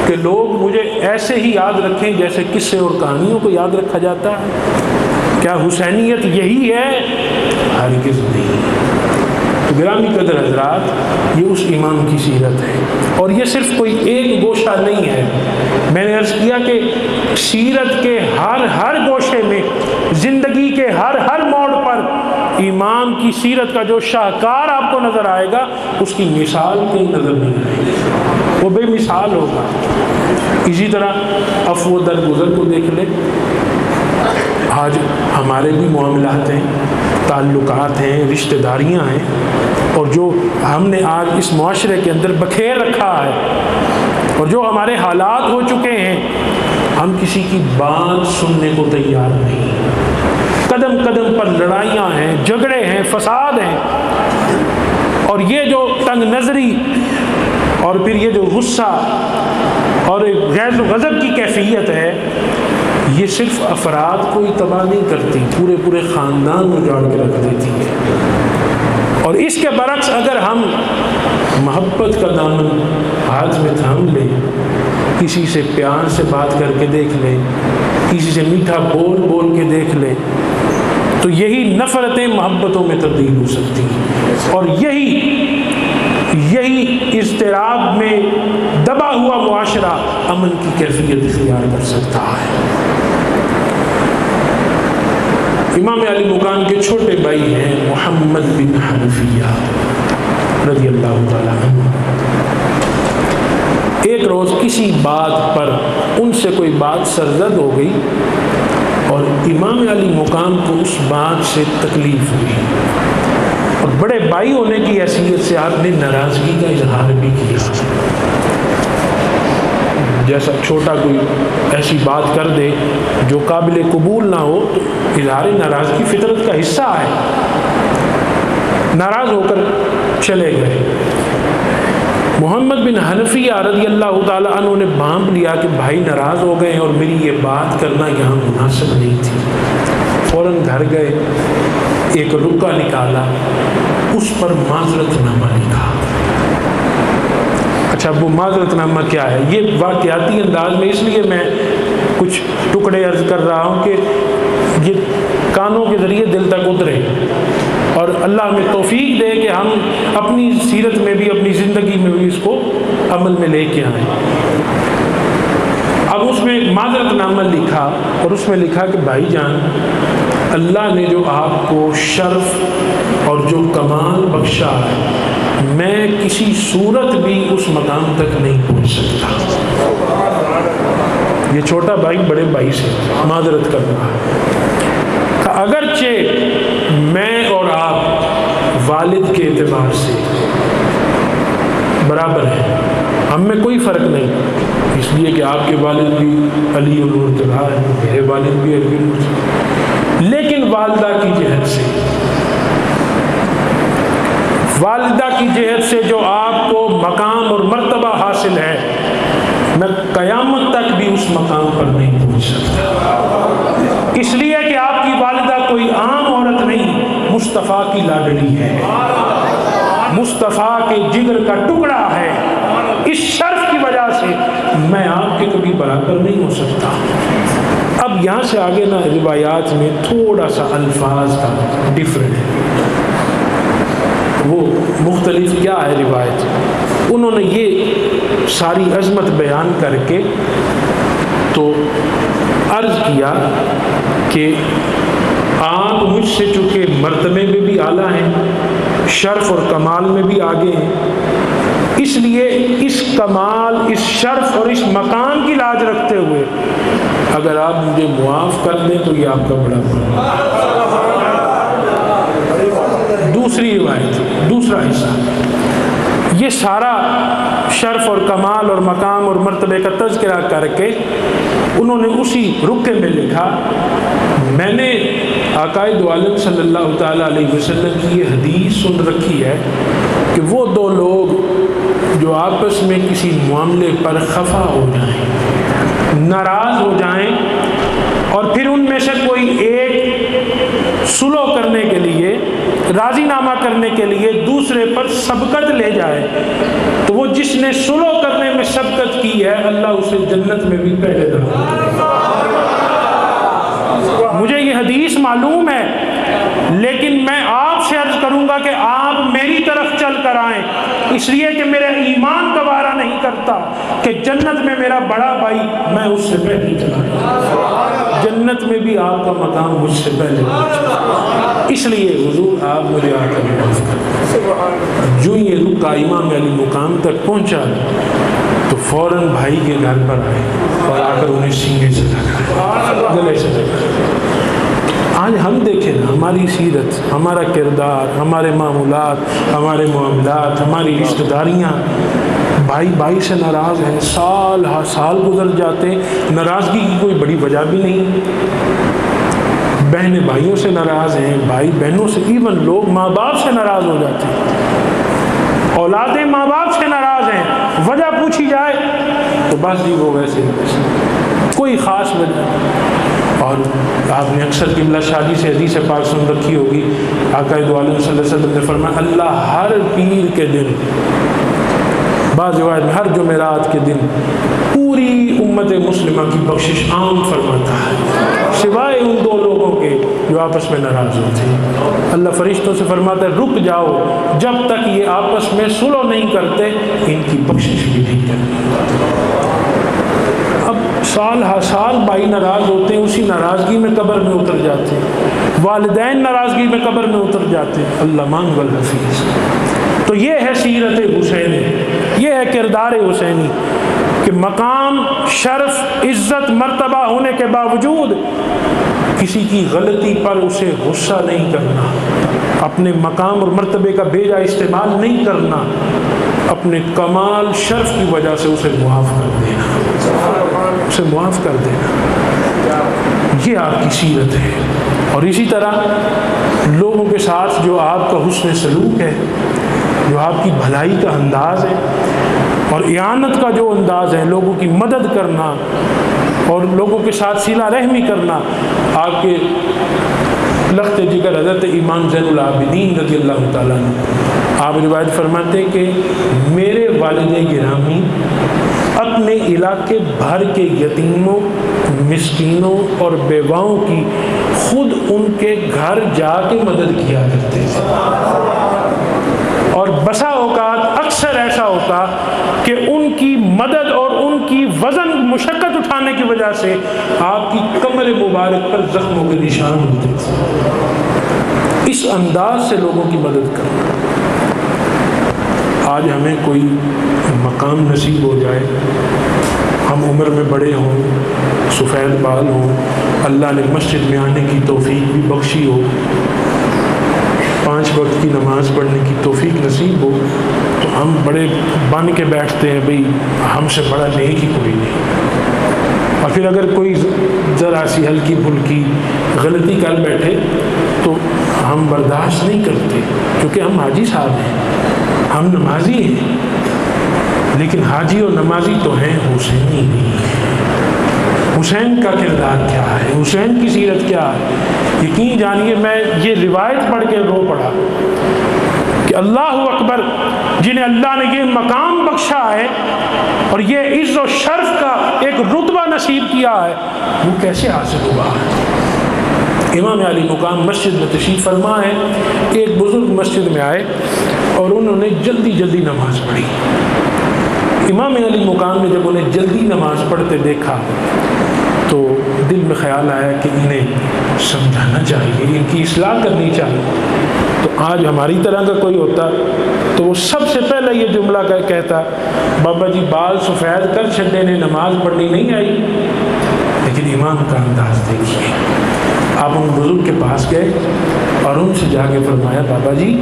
کہ لوگ مجھے ایسے ہی یاد رکھیں جیسے قصے اور کہانیوں کو یاد رکھا جاتا ہے؟ کیا حسینیت یہی ہے؟ ہرگز نہیں. تو گرامی قدر حضرات، یہ اس امام کی سیرت ہے، اور یہ صرف کوئی ایک گوشہ نہیں ہے. میں نے عرض کیا کہ سیرت کے ہر گوشے میں، زندگی کے ہر موڑ پر امام کی سیرت کا جو شاہکار آپ کو نظر آئے گا اس کی مثال کہیں نظر نہیں آئے گی، وہ بے مثال ہوگا. اسی طرح عفو و درگزر کو دیکھ لیں. آج ہمارے بھی معاملات ہیں، تعلقات ہیں، رشتہ داریاں ہیں، اور جو ہم نے آج اس معاشرے کے اندر بکھیر رکھا ہے اور جو ہمارے حالات ہو چکے ہیں، ہم کسی کی بات سننے کو تیار نہیں. قدم قدم پر لڑائیاں ہیں، جھگڑے ہیں، فساد ہیں، اور یہ جو تنگ نظری اور پھر یہ جو غصہ اور غیظ و غضب کی کیفیت ہے، یہ صرف افراد کو ہی تباہ نہیں کرتی، پورے خاندان اجاڑ کے رکھ دیتی ہے. اور اس کے برعکس اگر ہم محبت کا دامن ہاتھ میں تھام لیں، کسی سے پیار سے بات کر کے دیکھ لیں، کسی سے میٹھا بول کے دیکھ لیں، تو یہی نفرتیں محبتوں میں تبدیل ہو سکتی ہیں، اور یہی اضطراب میں دبا ہوا معاشرہ امن کی کیفیت اختیار کر سکتا ہے. امام علی مقام کے چھوٹے بھائی ہیں محمد بن حنفیہ رضی اللہ تعالیٰ عنہ. ایک روز کسی بات پر ان سے کوئی بات سرزد ہو گئی، اور امام علی مقام کو اس بات سے تکلیف ہوئی، اور بڑے بھائی ہونے کی حیثیت سے آپ نے ناراضگی کا اظہار بھی کیا. جیسا چھوٹا کوئی ایسی بات کر دے جو قابل قبول نہ ہو تو اظہار ناراضگی فطرت کا حصہ ہے. ناراض ہو کر چلے گئے. محمد بن حنفیہ رضی اللہ تعالیٰ عنہ نے بھانپ لیا کہ بھائی ناراض ہو گئے اور میری یہ بات کرنا یہاں مناسب نہیں تھی. فوراً گھر گئے، ایک رکا نکالا، اس پر معذرت نامہ لکھا. اچھا، وہ معذرت نامہ کیا ہے؟ یہ واقعاتی انداز میں اس لیے میں کچھ ٹکڑے عرض کر رہا ہوں کہ یہ کانوں کے ذریعے دل تک اترے، اور اللہ ہمیں توفیق دے کہ ہم اپنی سیرت میں بھی، اپنی زندگی میں بھی اس کو عمل میں لے کے آئیں. اب اس میں معذرت نامہ لکھا، اور اس میں لکھا کہ بھائی جان، اللہ نے جو آپ کو شرف اور جو کمال بخشا ہے، میں کسی صورت بھی اس مقام تک نہیں پہنچ سکتا. یہ چھوٹا بھائی بڑے بھائی سے معذرت کر رہا ہے. اگرچہ میں اور آپ والد کے اعتبار سے برابر ہیں، ہم میں کوئی فرق نہیں، اس لیے کہ آپ کے والد بھی علی النور ہیں، میرے والد بھی علی النور، لیکن والدہ کی جہت سے جو آپ کو مقام اور مرتبہ حاصل ہے، میں قیامت تک بھی اس مقام پر نہیں پہنچ سکتا. اس لیے کہ آپ کی والدہ کوئی عام عورت نہیں، مصطفیٰ کی لاڈلی ہے، مصطفیٰ کے جگر کا ٹکڑا ہے. اس شرف کی وجہ سے میں آپ کے کبھی برابر نہیں ہو سکتا. اب یہاں سے آگے نا روایات میں تھوڑا سا الفاظ کا ڈفرنٹ ہے. وہ مختلف کیا ہے روایت، انہوں نے یہ ساری عظمت بیان کر کے تو عرض کیا کہ آپ مجھ سے چونکہ مرتبے میں بھی اعلیٰ ہیں، شرف اور کمال میں بھی آگے ہیں، اس لیے اس کمال، اس شرف اور اس مقام کی لاج رکھتے ہوئے اگر آپ مجھے معاف کر دیں تو یہ آپ کا بڑا بڑا۔ دوسری روایت، دوسرا حصہ، یہ سارا شرف اور کمال اور مقام اور مرتبے کا تذکرہ کر کے انہوں نے اسی رکے میں لکھا، میں نے آقا دو عالم صلی اللہ تعالیٰ علیہ وسلم کی یہ حدیث سن رکھی ہے کہ وہ دو لوگ جو آپس میں کسی معاملے پر خفا ہو جائیں، ناراض ہو جائیں، اور پھر ان میں سے کوئی ایک صلح کرنے کے لیے، راضی نامہ کرنے کے لیے دوسرے پر سبقت لے جائے، تو وہ جس نے صلح کرنے میں سبقت کی ہے اللہ اسے جنت میں بھی پہلے داخل کرے گا۔ مجھے یہ حدیث معلوم ہے، لیکن میں آپ سے عرض کروں گا کہ آپ میری طرف چل کر آئیں، اس لیے کہ میرا ایمان گوارا نہیں کرتا کہ جنت میں میرا بڑا بھائی میں اس سے پہلے چلا جاؤں، جنت میں بھی آپ کا مقام مجھ سے پہلے پہنچا، اس لیے حضور آپ مجھے آ کر معاف کر۔ جو یہ رکا امام علی مقام تک پہنچا تو فوراً بھائی کے گھر پر آئے اور آ کر انہیں سینے سے لگا، گلے سے لگا۔ آج ہم دیکھیں نا ہماری سیرت، ہمارا کردار، ہمارے معمولات، ہمارے معاملات، ہماری رشتہ داریاں، بھائی بھائی سے ناراض ہیں، سال ہر سال گزر جاتے ہیں، ناراضگی کی کوئی بڑی وجہ بھی نہیں، بہنیں بھائیوں سے ناراض ہیں، بھائی بہنوں سے، ایون لوگ ماں باپ سے ناراض ہو جاتے ہیں، اولادیں ماں باپ سے ناراض ہیں، وجہ پوچھی جائے تو بس جی وہ ویسے کوئی خاص وجہ۔ اور آپ نے اکثر قبلہ شادی سے حدیث پاک سن رکھی ہوگی، آقا دو عالم صلی اللہ علیہ وسلم نے فرمایا اللہ ہر پیر کے دن، بعض روایت میں ہر جمعرات کے دن پوری امت مسلمہ کی بخشش عام فرماتا ہے، سوائے ان دو لوگوں کے جو آپس میں ناراض ہوتے ہیں۔ اللہ فرشتوں سے فرماتا ہے رک جاؤ، جب تک یہ آپس میں صلح نہیں کرتے ان کی بخشش بھی نہیں کرنی۔ اب سال ہر سال بھائی ناراض ہوتے ہیں، اسی ناراضگی میں قبر میں اتر جاتے ہیں، والدین ناراضگی میں قبر میں اتر جاتے ہیں، اللہ مانگ والحفیظ۔ تو یہ ہے سیرت حسینی، یہ ہے کردار حسینی کہ مقام، شرف، عزت، مرتبہ ہونے کے باوجود کسی کی غلطی پر اسے غصہ نہیں کرنا، اپنے مقام اور مرتبے کا بیجا استعمال نہیں کرنا، اپنے کمال شرف کی وجہ سے اسے معاف کر دینا، اسے معاف کر دینا، یہ آپ کی سیرت ہے۔ اور اسی طرح لوگوں کے ساتھ جو آپ کا حسن سلوک ہے، جو آپ کی بھلائی کا انداز ہے اور اعانت کا جو انداز ہے، لوگوں کی مدد کرنا اور لوگوں کے ساتھ صلہ رحمی کرنا، آپ کے لخت جگر حضرت امام زین العابدین رضی اللہ تعالیٰ عنہ، آپ روایت فرماتے ہیں کہ میرے والد گرامی اپنے علاقے بھر کے یتیموں، مسکینوں اور بیواؤں کی خود ان کے گھر جا کے مدد کیا کرتے تھے، اور بسا اوقات اکثر ایسا ہوتا کہ ان کی مدد اور ان کی وزن مشقت اٹھانے کی وجہ سے آپ کی کمر مبارک پر زخموں کے نشان ہوتے تھے۔ اس انداز سے لوگوں کی مدد کرنا۔ آج ہمیں کوئی مقام نصیب ہو جائے، ہم عمر میں بڑے ہوں، سفید بال ہوں، اللہ نے مسجد میں آنے کی توفیق بھی بخشی ہو، 5 وقت کی نماز پڑھنے کی توفیق نصیب ہو، تو ہم بڑے بن کے بیٹھتے ہیں بھئی ہم سے بڑا نیک ہی کوئی نہیں، اور پھر اگر کوئی ذرا سی ہلکی پھلکی غلطی کر بیٹھے تو ہم برداشت نہیں کرتے، کیونکہ ہم حاجی صاحب ہیں، ہم نمازی ہیں، لیکن حاجی اور نمازی تو ہیں، حسینی نہیں ہے۔ حسین کا کردار کیا ہے، حسین کی سیرت کیا ہے؟ یقین جانیے میں یہ روایت پڑھ کے رو پڑا کہ اللہ اکبر، جنہیں اللہ نے یہ مقام بخشا ہے اور یہ عز و شرف کا ایک رتبہ نصیب کیا ہے، وہ کیسے حاصل ہوا ہے۔ امام علی مقام مسجد میں تشریف فرما ہے، ایک بزرگ مسجد میں آئے اور انہوں نے جلدی جلدی نماز پڑھی. امام علی مقام نے جب انہیں جلدی نماز پڑھتے دیکھا تو دل میں خیال آیا کہ انہیں سمجھانا چاہیے، ان کی اصلاح کرنی چاہیے. تو آج ہماری طرح کا کوئی ہوتا تو وہ سب سے پہلے یہ جملہ کہتا، بابا جی بال سفید کر چھڈے نے، نماز پڑھنی نہیں آئی. لیکن امام کا انداز دیکھیے، آپ ان بزرگ کے پاس گئے اور ان سے جا کے فرمایا، بابا جی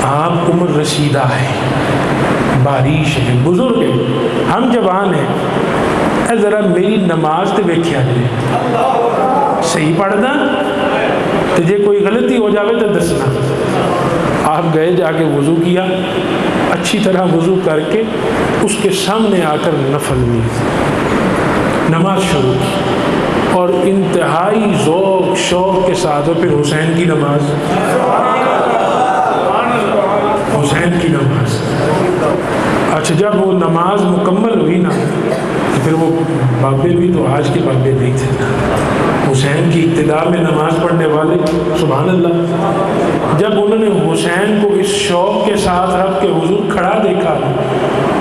آپ عمر رسیدہ ہیں، باریش ہیں، بزرگ ہیں، ہم جوان ہیں، اے ذرا میری نماز تے ویکھیا جائے، صحیح پڑھنا تو جے کوئی غلطی ہو جاوے تو دسنا. آپ گئے، جا کے وضو کیا، اچھی طرح وضو کر کے اس کے سامنے آ کر نفل میں نماز شروع کی اور انتہائی ذوق شوق کے ساتھ. اور پھر حسین کی نماز، حسین کی نماز. اچھا جب وہ نماز مکمل ہوئی نا تو پھر وہ بابے بھی تو آج کے بابے نہیں تھے نا، حسین کی ابتدا میں نماز پڑھنے والے، سبحان اللہ. جب انہوں نے حسین کو اس شوق کے ساتھ رب کے حضور کھڑا دیکھا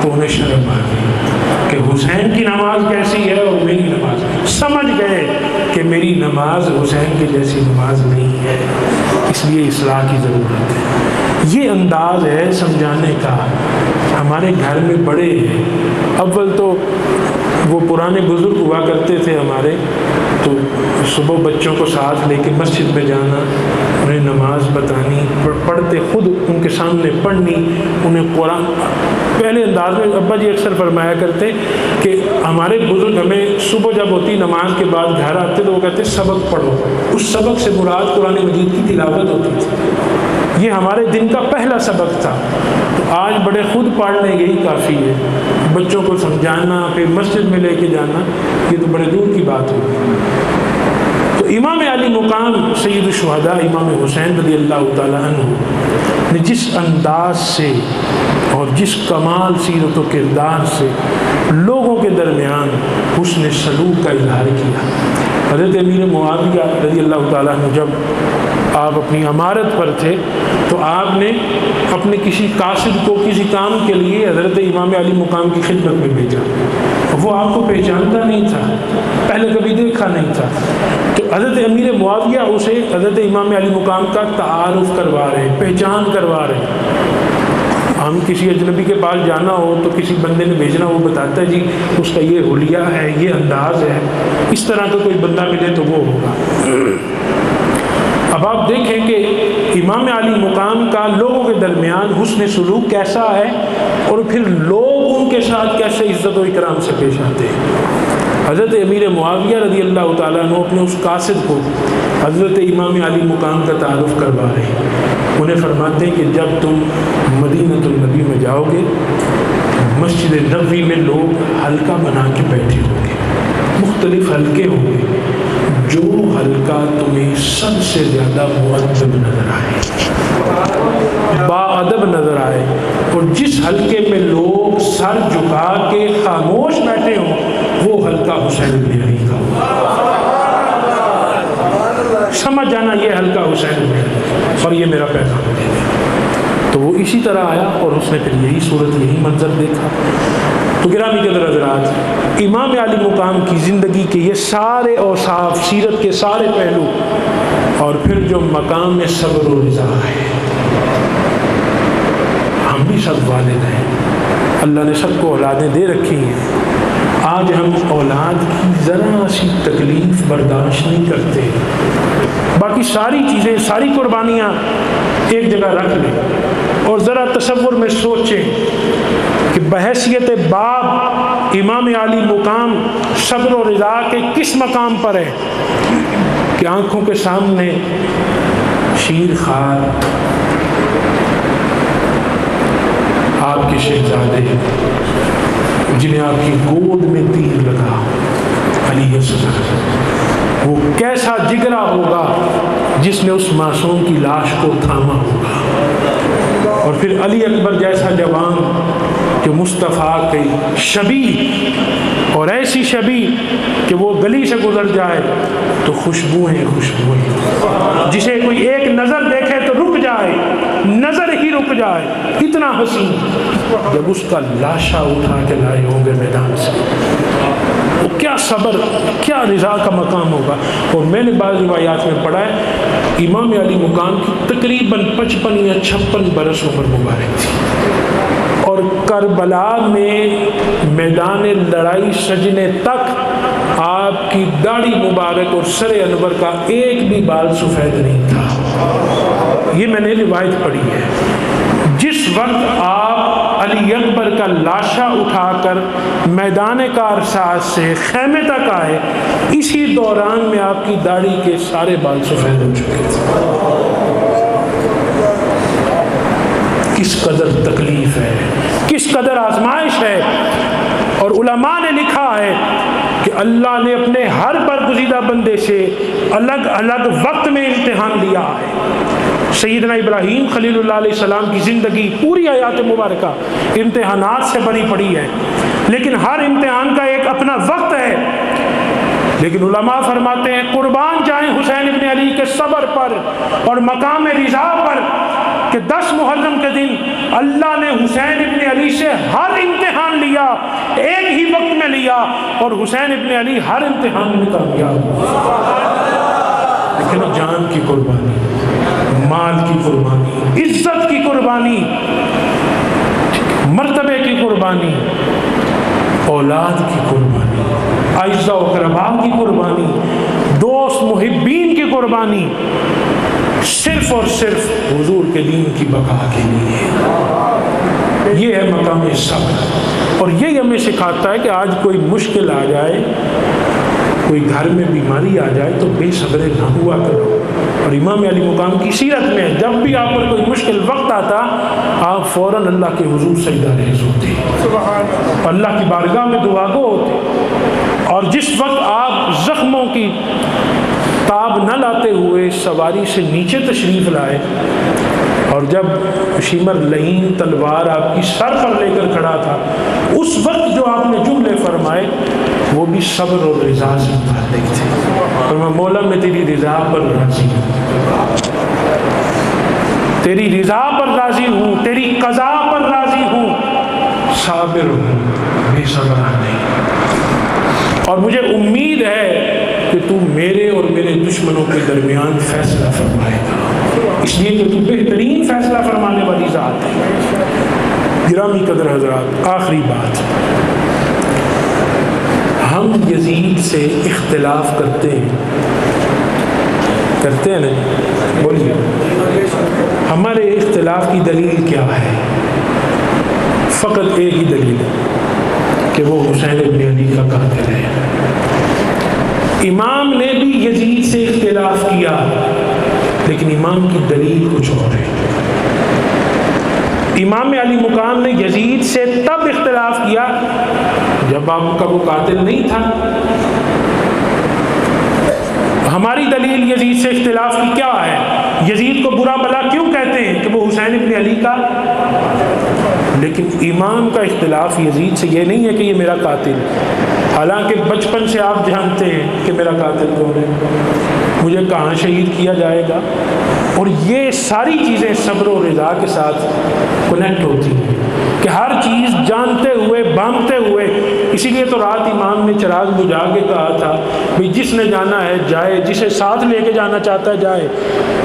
تو انہیں شرم آ گئی کہ حسین کی نماز کیسی ہے اور میری نماز. سمجھ گئے کہ میری نماز حسین کی جیسی نماز نہیں ہے، اس لیے اصلاح کی ضرورت ہے. یہ انداز ہے سمجھانے کا. ہمارے گھر میں بڑے ہیں، اول تو وہ پرانے بزرگ ہوا کرتے تھے ہمارے، تو صبح بچوں کو ساتھ لے کے مسجد میں جانا، انہیں نماز بتانی، پڑھتے خود ان کے سامنے پڑھنی، انہیں قرآن. پہلے انداز میں ابا جی اکثر فرمایا کرتے کہ ہمارے بزرگ ہمیں صبح جب ہوتی نماز کے بعد گھر آتے تو وہ کہتے سبق پڑھو. اس سبق سے مراد قرآن مجید کی تلاوت ہوتی تھی. یہ ہمارے دن کا پہلا سبق تھا. تو آج بڑے خود پڑھنے یہی کافی ہے. بچوں کو سمجھانا پھر مسجد میں لے کے جانا یہ تو بڑے دور کی بات ہوگی. تو امام علی مقام سید الشہداء امام حسین رضی اللہ تعالیٰ عنہ نے جس انداز سے اور جس کمال سیرت و کردار سے لوگوں کے درمیان حسن سلوک کا اظہار کیا. حضرت امیر معاویہ رضی اللہ تعالیٰ عنہ جب آپ اپنی امارت پر تھے تو آپ نے اپنے کسی قاصد کو کسی کام کے لیے حضرت امام علی مقام کی خدمت میں بھیجا. وہ آپ کو پہچانتا نہیں تھا، پہلے کبھی دیکھا نہیں تھا. تو حضرت امیر معاویہ اسے حضرت امام علی مقام کا تعارف کروا رہے ہیں، پہچان کروا رہے ہیں. ہم کسی اجنبی کے پاس جانا ہو تو کسی بندے نے بھیجنا، وہ بتاتا ہے جی اس کا یہ حلیہ ہے، یہ انداز ہے. اس طرح کا کوئی بندہ ملے تو وہ ہوگا. اب آپ دیکھیں کہ امام علی مقام کا لوگوں کے درمیان حسن سلوک کیسا ہے اور پھر لوگ ان کے ساتھ کیسے عزت و اکرام سے پیش آتے ہیں. حضرت امیر معاویہ رضی اللہ تعالیٰ عنہ اپنے اس قاصد کو حضرت امام علی مقام کا تعارف کروا رہے ہیں. انہیں فرماتے ہیں کہ جب تم مدینۃ النبی میں جاؤ گے، مسجد نبوی میں لوگ حلقہ بنا کے بیٹھے ہوں گے، مختلف حلقے ہوں گے. جو حلقہ تمہیں سب سے زیادہ مؤدب نظر آئے، باادب نظر آئے، اور جس حلقے میں لوگ سر جھکا کے خاموش بیٹھے ہوں، وہ حلقہ حسین بن علی کا ہوگا. سمجھ جانا یہ حلقہ حسین بن علی اور یہ میرا پیغام ہے. تو وہ اسی طرح آیا اور اس نے پھر یہی صورت یہی منظر دیکھا. تو گرامی قدر حضرات، امام علی مقام کی زندگی کے یہ سارے اوصاف، سیرت کے سارے پہلو، اور پھر جو مقام میں صبر و رضا ہے. ہم بھی سب والد ہیں، اللہ نے سب کو اولادیں دے رکھی ہیں. آج ہم اولاد کی ذرا سی تکلیف برداشت نہیں کرتے. باقی ساری چیزیں، ساری قربانیاں ایک جگہ رکھ لیں اور ذرا تصور میں سوچیں کہ بحیثیت باپ امام علی مقام صبر و رضا کے کس مقام پر ہے کہ آنکھوں کے سامنے شیر خوار آپ کے شہزادے جنہیں آپ کی گود میں تیر لگا، علی اصغر، وہ کیسا جگرا ہوگا جس نے اس معصوم کی لاش کو تھاما ہوگا. اور پھر علی اکبر جیسا جوان جو مصطفیٰ کی شبیہ، اور ایسی شبیہ کہ وہ گلی سے گزر جائے تو خوشبوئیں، جسے کوئی ایک نظر دیکھے تو رک جائے، لٹک جائے، اتنا حسین، جب اس کا لاشا اٹھا کے لائے ہوں گے میدان سے، وہ کیا صبر، کیا رضا کا مقام ہوگا۔ اور میں نے بعض روایات میں پڑھا ہے امام علی مقام کی تقریباً 55 یا 56 برس عمر مبارک تھی، اور کربلا میں میدان لڑائی سجنے تک آپ کی داڑھی مبارک اور سر انور کا ایک بھی بال سفید نہیں تھا۔ یہ میں نے روایت پڑھی ہے۔ جس وقت آپ علی اکبر کا لاشا اٹھا کر میدان کارساز سے خیمے تک آئے، اسی دوران میں آپ کی داڑھی کے سارے بال سفید ہو چکے تھے۔ کس قدر تکلیف ہے، کس قدر آزمائش ہے۔ اور علماء نے لکھا ہے کہ اللہ نے اپنے ہر برگزیدہ بندے سے الگ الگ وقت میں امتحان لیا ہے۔ سیدنا ابراہیم خلیل اللہ علیہ السلام کی زندگی پوری حیات مبارکہ امتحانات سے بنی پڑی ہے، لیکن ہر امتحان کا ایک اپنا وقت ہے۔ لیکن علماء فرماتے ہیں قربان جائیں حسین ابن علی کے صبر پر اور مقام رضا پر، کہ 10 محرم کے دن اللہ نے حسین ابن علی سے ہر امتحان لیا، ایک ہی وقت میں لیا، اور حسین ابن علی ہر امتحان میں کامیاب ہوا۔ لیکن جان کی قربانی، مال کی قربانی، عزت کی قربانی، مرتبے کی قربانی، اولاد کی قربانی، اعزاء و اقرباء کی قربانی، دوست محبین کی قربانی، صرف اور صرف حضور کے دین کی بقا کے لیے۔ یہ ہے مقام صبر، اور یہی ہمیں سکھاتا ہے کہ آج کوئی مشکل آ جائے، کوئی گھر میں بیماری آ جائے تو بے صبرے نہ ہوا کرو۔ اور امام علی مقام کی سیرت میں جب بھی آپ پر کوئی مشکل وقت آتا، آپ فوراً اللہ کے حضور سجدہ ریز ہوتے، اللہ کی بارگاہ میں دعا گو ہوتے، اور جس وقت آپ زخموں کی تاب نہ لاتے ہوئے سواری سے نیچے تشریف لائے، اور جب شیمر لعین تلوار آپ کی سر پر لے کر کھڑا تھا، اس وقت جو آپ نے جملے فرمائے وہ بھی صبر اور رضا سے متعلق تھے۔ اور میں مولا میں تیری رضا پر راضی ہوں، تیری رضا پر راضی ہوں، تیری قضا پر راضی ہوں، صابر ہوں، بے صبرانہ نہیں، اور مجھے امید ہے کہ تو میرے اور میرے دشمنوں کے درمیان فیصلہ فرمائے گا، اس لیے کہ تو بہترین فیصلہ فرمانے والی ذات ہے۔ گرامی قدر حضرات، آخری بات، ہم یزید سے اختلاف کرتے ہیں نا، بولیے ہمارے اختلاف کی دلیل کیا ہے؟ فقط ایک ہی دلیل ہے کہ وہ حسین ابن علی کا قاتل ہے۔ امام نے بھی یزید سے اختلاف کیا، لیکن امام کی دلیل کچھ اور ہے۔ امام علی مقام نے یزید سے تب اختلاف کیا جب آپ کا وہ قاتل نہیں تھا۔ ہماری دلیل یزید سے اختلاف کی کیا ہے؟ یزید کو برا بلا کیوں کہتے ہیں؟ کہ وہ حسین ابن علی کا، لیکن امام کا اختلاف یزید سے یہ نہیں ہے کہ یہ میرا قاتل، حالانکہ بچپن سے آپ جانتے ہیں کہ میرا قاتل کون ہے، مجھے کہاں شہید کیا جائے گا، اور یہ ساری چیزیں صبر و رضا کے ساتھ کنیکٹ ہوتی ہیں کہ ہر چیز جانتے ہوئے بانگتے ہوئے۔ اسی لیے تو رات امام نے چراغ بجھا کے کہا تھا بھئی جس نے جانا ہے جائے، جسے ساتھ لے کے جانا چاہتا ہے جائے،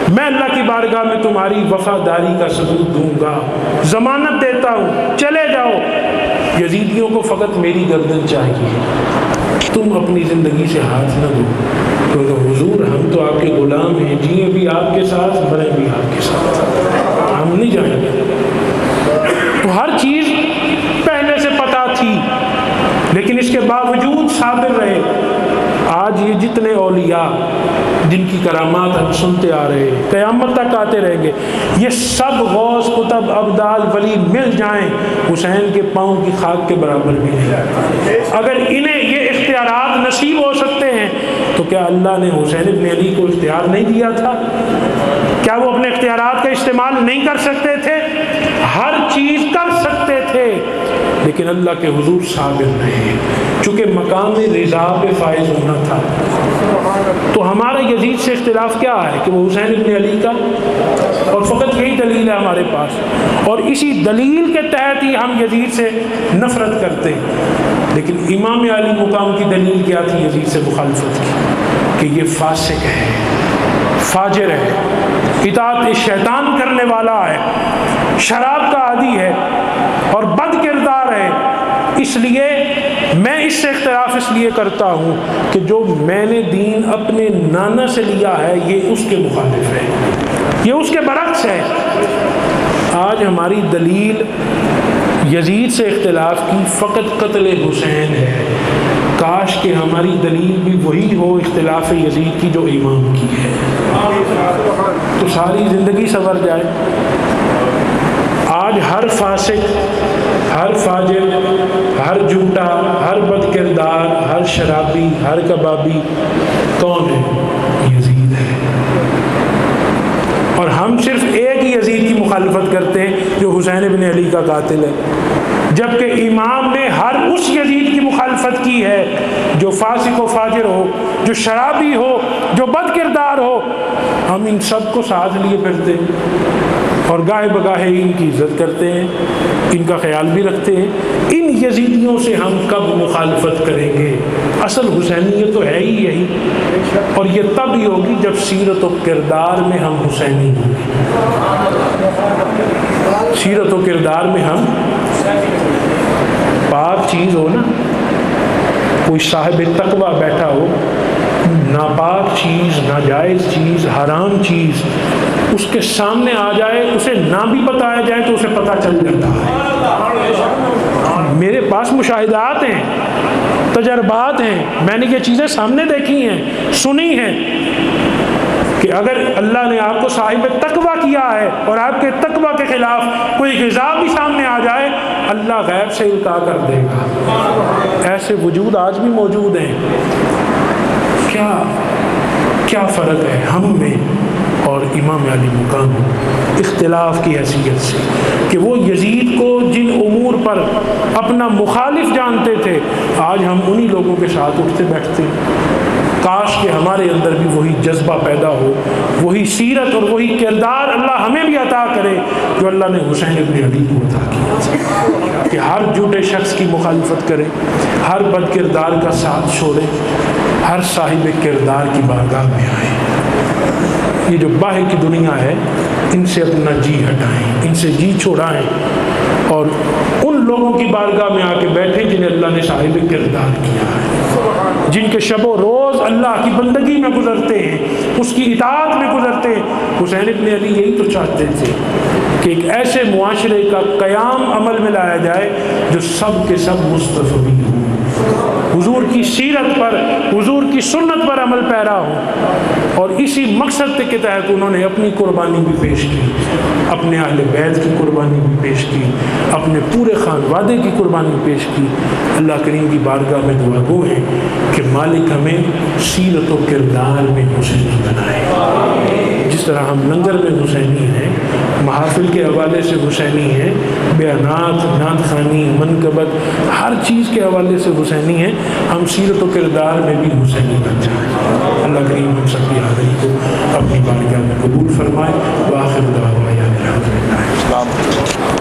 میں اللہ کی بارگاہ میں تمہاری وفاداری کا ثبوت دوں گا، ضمانت دیتا ہوں، چلے جاؤ، یزیدیوں کو فقط میری گردن چاہیے، تم اپنی زندگی سے ہاتھ نہ دو، کیونکہ حضور ہم تو آپ کے غلام ہیں، جیے بھی آپ کے ساتھ، مریں بھی آپ کے ساتھ، ہم نہیں جائیں گے۔ تو ہر چیز پہلے سے پتہ تھی، لیکن اس کے باوجود صابر رہے۔ آج یہ جتنے اولیاء جن کی کرامات ہم سنتے آ رہے ہیں، قیامت تک آتے رہیں گے، یہ سب غوث قطب ابدال ولی مل جائیں، حسین کے پاؤں کی خاک کے برابر بھی نہیں۔ اگر انہیں یہ اختیارات نصیب ہو سکتے ہیں تو کیا اللہ نے حسین ابن علی کو اختیار نہیں دیا تھا؟ کیا وہ اپنے اختیارات کا استعمال نہیں کر سکتے تھے؟ ہر چیز کر سکتے تھے، لیکن اللہ کے حضور صابر رہے، چونکہ مقام رضا پہ فائز ہونا تھا۔ تو ہمارا یزید سے اختلاف کیا ہے کہ وہ حسین ابن علی کا، اور فقط یہی دلیل ہے ہمارے پاس، اور اسی دلیل کے تحت ہی ہم یزید سے نفرت کرتے ہیں۔ لیکن امام علی مقام کی دلیل کیا تھی یزید سے مخالفت کی؟ کہ یہ فاسق ہے، فاجر ہے، اطاعت شیطان کرنے والا ہے، شراب کا عادی ہے اور بد کردار ہے، اس لیے میں اس سے اختلاف اس لیے کرتا ہوں کہ جو میں نے دین اپنے نانا سے لیا ہے یہ اس کے مخالف ہے، یہ اس کے برعکس ہے۔ آج ہماری دلیل یزید سے اختلاف کی فقط قتل حسین ہے، کاش کہ ہماری دلیل بھی وہی ہو اختلاف یزید کی جو امام کی ہے، تو ساری زندگی سنور جائے۔ آج ہر فاسق، ہر فاجر، ہر جھوٹا، ہر بد کردار، ہر شرابی، ہر کبابی کون ہے؟ یزید ہے۔ اور ہم صرف ایک ہی یزید کی مخالفت کرتے ہیں جو حسین ابن علی کا قاتل ہے، جبکہ امام نے ہر اس یزید کی مخالفت کی ہے جو فاسق و فاجر ہو، جو شرابی ہو، جو بد کردار ہو۔ ہم ان سب کو ساتھ لیے پھرتے ہیں اور گاہے بگاہے ان کی عزت کرتے ہیں، ان کا خیال بھی رکھتے ہیں۔ ان یزیدیوں سے ہم کب مخالفت کریں گے؟ اصل حسینیت تو ہے ہی یہی، اور یہ تب ہی ہوگی جب سیرت و کردار میں ہم حسینی ہوں گے۔ سیرت و کردار میں ہم پاک چیز ہو نا، کوئی صاحب تقویٰ بیٹھا ہو، ناپاک چیز، ناجائز چیز، حرام چیز اس کے سامنے آ جائے، اسے نہ بھی بتایا جائے تو اسے پتہ چل جاتا ہے۔ میرے پاس مشاہدات ہیں، تجربات ہیں، میں نے یہ چیزیں سامنے دیکھی ہیں، سنی ہیں کہ اگر اللہ نے آپ کو صاحب تقویٰ کیا ہے اور آپ کے تقویٰ کے خلاف کوئی غذا بھی سامنے آ جائے، اللہ غیب سے القاء کر دے گا۔ ایسے وجود آج بھی موجود ہیں۔ کیا فرق ہے ہم میں اور امام علی مقام اختلاف کی حیثیت سے کہ وہ یزید کو جن امور پر اپنا مخالف جانتے تھے، آج ہم انہی لوگوں کے ساتھ اٹھتے بیٹھتے ہیں۔ کاش کہ ہمارے اندر بھی وہی جذبہ پیدا ہو، وہی سیرت اور وہی کردار اللہ ہمیں بھی عطا کرے جو اللہ نے حسین ابن علی کو عطا کیا، کہ ہر جھوٹے شخص کی مخالفت کرے، ہر بد کردار کا ساتھ چھوڑے، ہر صاحب کردار کی بارگاہ میں آئے۔ یہ جو باہر کی دنیا ہے ان سے اپنا جی ہٹائیں، ان سے جی چھوڑائیں، اور ان لوگوں کی بارگاہ میں آ کے بیٹھیں جنہیں اللہ نے صاحب کردار کیا ہے، جن کے شب و روز اللہ کی بندگی میں گزرتے ہیں، اس کی اطاعت میں گزرتے ہیں۔ حسین ابن علی یہی تو چاہتے تھے کہ ایک ایسے معاشرے کا قیام عمل میں لایا جائے جو سب کے سب مصطفی ہوں، حضور کی سیرت پر، حضور کی سنت پر عمل پیرا ہو، اور اسی مقصد کے تحت انہوں نے اپنی قربانی بھی پیش کی، اپنے اہل بیت کی قربانی بھی پیش کی، اپنے پورے خانوادے کی قربانی پیش کی۔ اللہ کریم کی بارگاہ میں دعا گو ہے کہ مالک ہمیں سیرت و کردار میں حسینی بنائے، جس طرح ہم لنگر میں حسینی ہیں، محافل کے حوالے سے حسینی ہیں، بیانات، نعت خوانی، منقبت، ہر چیز کے حوالے سے حسینی ہیں، ہم سیرت و کردار میں بھی حسینی بن جائیں۔ اللہ کریم ہم سب کی حاضری کو اپنی بارگاہ میں قبول فرمائے۔ وآخر دعوانا